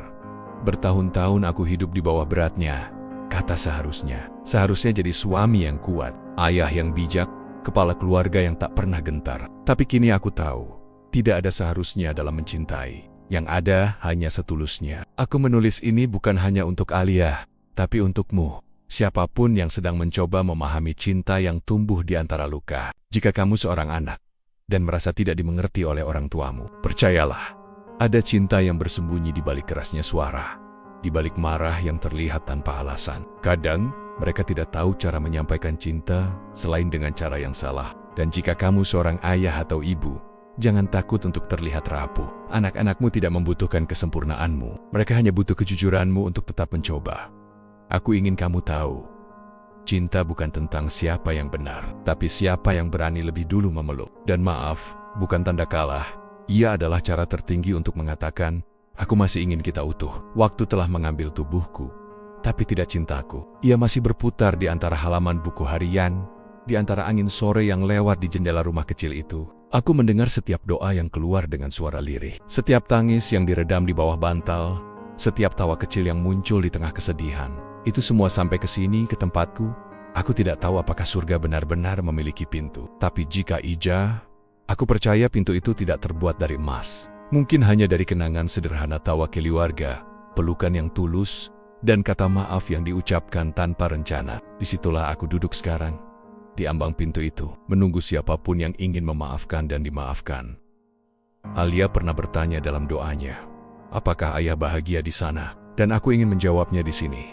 Speaker 1: Bertahun-tahun aku hidup di bawah beratnya kata seharusnya. Seharusnya jadi suami yang kuat, ayah yang bijak, kepala keluarga yang tak pernah gentar. Tapi kini aku tahu, tidak ada seharusnya dalam mencintai. Yang ada hanya setulusnya. Aku menulis ini bukan hanya untuk Alia, tapi untukmu. Siapapun yang sedang mencoba memahami cinta yang tumbuh di antara luka. Jika kamu seorang anak dan merasa tidak dimengerti oleh orang tuamu, percayalah, ada cinta yang bersembunyi di balik kerasnya suara, di balik marah yang terlihat tanpa alasan. Kadang, mereka tidak tahu cara menyampaikan cinta selain dengan cara yang salah. Dan jika kamu seorang ayah atau ibu, jangan takut untuk terlihat rapuh. Anak-anakmu tidak membutuhkan kesempurnaanmu. Mereka hanya butuh kejujuranmu untuk tetap mencoba. Aku ingin kamu tahu, cinta bukan tentang siapa yang benar, tapi siapa yang berani lebih dulu memeluk. Dan maaf, bukan tanda kalah. Ia adalah cara tertinggi untuk mengatakan, aku masih ingin kita utuh. Waktu telah mengambil tubuhku, tapi tidak cintaku. Ia masih berputar di antara halaman buku harian, di antara angin sore yang lewat di jendela rumah kecil itu. Aku mendengar setiap doa yang keluar dengan suara lirih, setiap tangis yang diredam di bawah bantal, setiap tawa kecil yang muncul di tengah kesedihan. Itu semua sampai ke sini, ke tempatku. Aku tidak tahu apakah surga benar-benar memiliki pintu. Tapi jika iya, aku percaya pintu itu tidak terbuat dari emas. Mungkin hanya dari kenangan sederhana tawa keluarga, pelukan yang tulus, dan kata maaf yang diucapkan tanpa rencana. Disitulah aku duduk sekarang, di ambang pintu itu, menunggu siapapun yang ingin memaafkan dan dimaafkan. Alia pernah bertanya dalam doanya, apakah ayah bahagia di sana? Dan aku ingin menjawabnya di sini.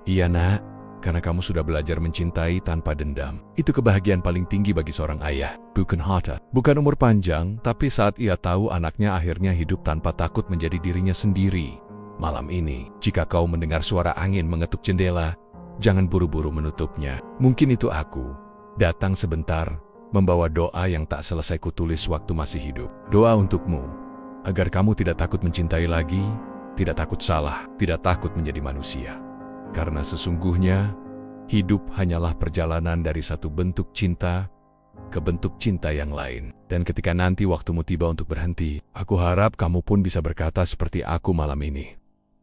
Speaker 1: Iya nak, karena kamu sudah belajar mencintai tanpa dendam. Itu kebahagiaan paling tinggi bagi seorang ayah. Bukan harta, bukan umur panjang, tapi saat ia tahu anaknya akhirnya hidup tanpa takut menjadi dirinya sendiri. Malam ini, jika kau mendengar suara angin mengetuk jendela, jangan buru-buru menutupnya. Mungkin itu aku, datang sebentar, membawa doa yang tak selesai kutulis waktu masih hidup. Doa untukmu, agar kamu tidak takut mencintai lagi, tidak takut salah, tidak takut menjadi manusia. Karena sesungguhnya, hidup hanyalah perjalanan dari satu bentuk cinta ke bentuk cinta yang lain. Dan ketika nanti waktumu tiba untuk berhenti, aku harap kamu pun bisa berkata seperti aku malam ini.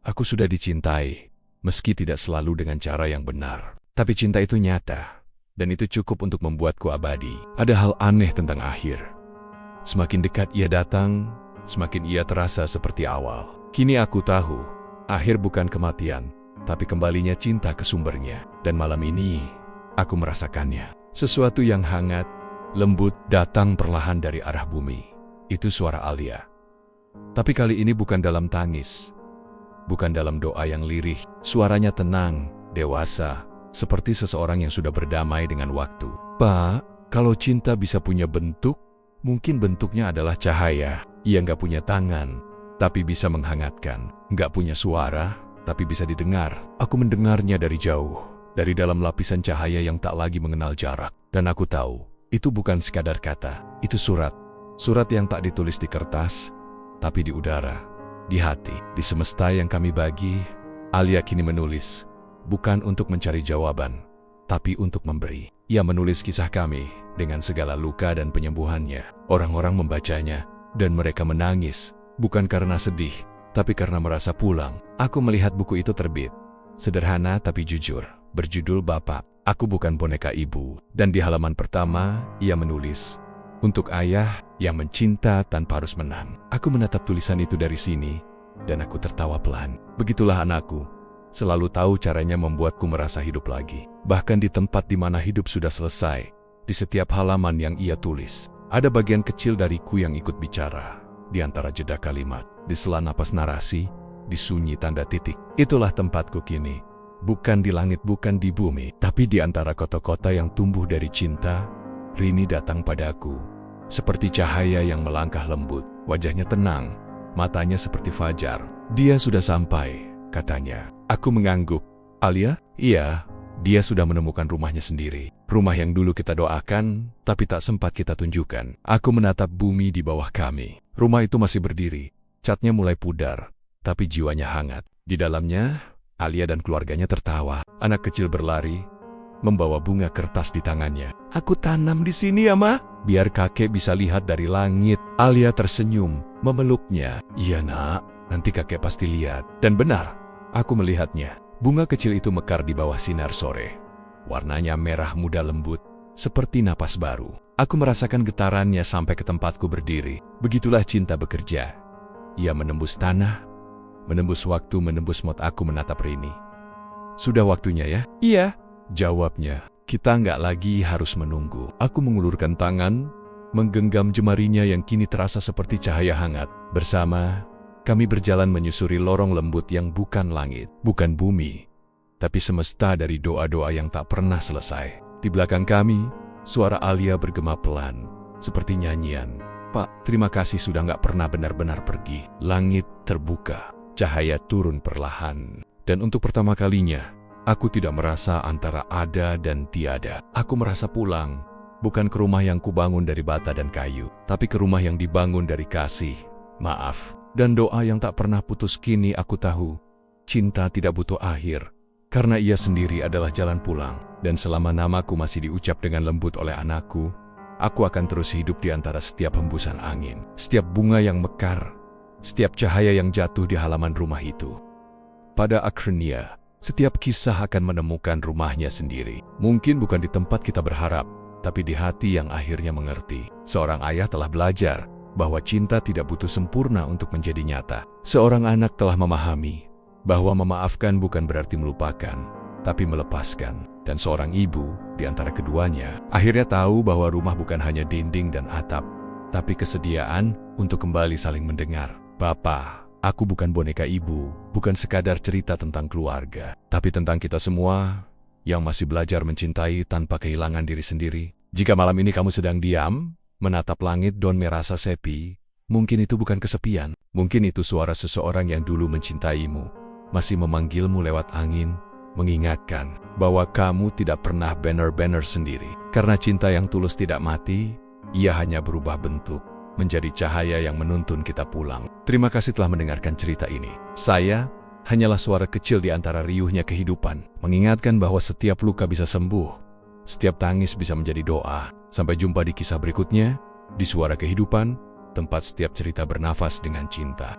Speaker 1: Aku sudah dicintai, meski tidak selalu dengan cara yang benar. Tapi cinta itu nyata, dan itu cukup untuk membuatku abadi. Ada hal aneh tentang akhir. Semakin dekat ia datang, semakin ia terasa seperti awal. Kini aku tahu, akhir bukan kematian, tapi kembalinya cinta ke sumbernya. Dan malam ini, aku merasakannya. Sesuatu yang hangat, lembut, datang perlahan dari arah bumi. Itu suara Alia. Tapi kali ini bukan dalam tangis, bukan dalam doa yang lirih. Suaranya tenang, dewasa, seperti seseorang yang sudah berdamai dengan waktu. Pak, kalau cinta bisa punya bentuk, mungkin bentuknya adalah cahaya. Ia nggak punya tangan, tapi bisa menghangatkan. Nggak punya suara, tapi bisa didengar. Aku mendengarnya dari jauh, dari dalam lapisan cahaya yang tak lagi mengenal jarak. Dan aku tahu, itu bukan sekadar kata, itu surat. Surat yang tak ditulis di kertas, tapi di udara. Di hati, di semesta yang kami bagi, Alia kini menulis, bukan untuk mencari jawaban, tapi untuk memberi. Ia menulis kisah kami, dengan segala luka dan penyembuhannya. Orang-orang membacanya, dan mereka menangis, bukan karena sedih, tapi karena merasa pulang. Aku melihat buku itu terbit. Sederhana tapi jujur, berjudul Bapak, Aku Bukan Boneka Ibu. Dan di halaman pertama, ia menulis, untuk ayah yang mencinta tanpa harus menang. Aku menatap tulisan itu dari sini, dan aku tertawa pelan. Begitulah anakku, selalu tahu caranya membuatku merasa hidup lagi. Bahkan di tempat di mana hidup sudah selesai, di setiap halaman yang ia tulis, ada bagian kecil dariku yang ikut bicara. Di antara jeda kalimat, di sela napas narasi, di sunyi tanda titik. Itulah tempatku kini. Bukan di langit, bukan di bumi, tapi di antara kota-kota yang tumbuh dari cinta. Rini datang padaku, seperti cahaya yang melangkah lembut. Wajahnya tenang, matanya seperti fajar. Dia sudah sampai, katanya. Aku mengangguk. Alia? Iya, dia sudah menemukan rumahnya sendiri. Rumah yang dulu kita doakan, tapi tak sempat kita tunjukkan. Aku menatap bumi di bawah kami. Rumah itu masih berdiri, catnya mulai pudar, tapi jiwanya hangat. Di dalamnya, Alia dan keluarganya tertawa. Anak kecil berlari, membawa bunga kertas di tangannya. Aku tanam di sini ya, Ma, biar kakek bisa lihat dari langit. Alia tersenyum, memeluknya. Iya nak, nanti kakek pasti lihat. Dan benar, aku melihatnya. Bunga kecil itu mekar di bawah sinar sore. Warnanya merah muda lembut, seperti napas baru. Aku merasakan getarannya sampai ke tempatku berdiri. Begitulah cinta bekerja. Ia menembus tanah, menembus waktu, menembus mood. Aku menatap Rini. Sudah waktunya ya? Iya, jawabnya. Kita nggak lagi harus menunggu. Aku mengulurkan tangan, menggenggam jemarinya yang kini terasa seperti cahaya hangat. Bersama, kami berjalan menyusuri lorong lembut yang bukan langit, bukan bumi, tapi semesta dari doa-doa yang tak pernah selesai. Di belakang kami, suara Alia bergema pelan, seperti nyanyian. Pak, terima kasih sudah nggak pernah benar-benar pergi. Langit terbuka, cahaya turun perlahan. Dan untuk pertama kalinya, aku tidak merasa antara ada dan tiada. Aku merasa pulang, bukan ke rumah yang kubangun dari bata dan kayu, tapi ke rumah yang dibangun dari kasih, maaf, dan doa yang tak pernah putus. Kini aku tahu, cinta tidak butuh akhir, karena ia sendiri adalah jalan pulang. Dan selama namaku masih diucap dengan lembut oleh anakku, aku akan terus hidup di antara setiap hembusan angin, setiap bunga yang mekar, setiap cahaya yang jatuh di halaman rumah itu. Pada akhirnya, setiap kisah akan menemukan rumahnya sendiri. Mungkin bukan di tempat kita berharap, tapi di hati yang akhirnya mengerti. Seorang ayah telah belajar bahwa cinta tidak butuh sempurna untuk menjadi nyata. Seorang anak telah memahami bahwa memaafkan bukan berarti melupakan, tapi melepaskan. Dan seorang ibu, di antara keduanya, akhirnya tahu bahwa rumah bukan hanya dinding dan atap, tapi kesediaan untuk kembali saling mendengar. Bapa, aku bukan boneka ibu, bukan sekadar cerita tentang keluarga, tapi tentang kita semua yang masih belajar mencintai tanpa kehilangan diri sendiri. Jika malam ini kamu sedang diam, menatap langit dan merasa sepi, mungkin itu bukan kesepian. Mungkin itu suara seseorang yang dulu mencintaimu, masih memanggilmu lewat angin, mengingatkan bahwa kamu tidak pernah benar-benar sendiri. Karena cinta yang tulus tidak mati, ia hanya berubah bentuk, menjadi cahaya yang menuntun kita pulang. Terima kasih telah mendengarkan cerita ini. Saya hanyalah suara kecil di antara riuhnya kehidupan, mengingatkan bahwa setiap luka bisa sembuh, setiap tangis bisa menjadi doa. Sampai jumpa di kisah berikutnya, di Suara Kehidupan, tempat setiap cerita bernafas dengan cinta.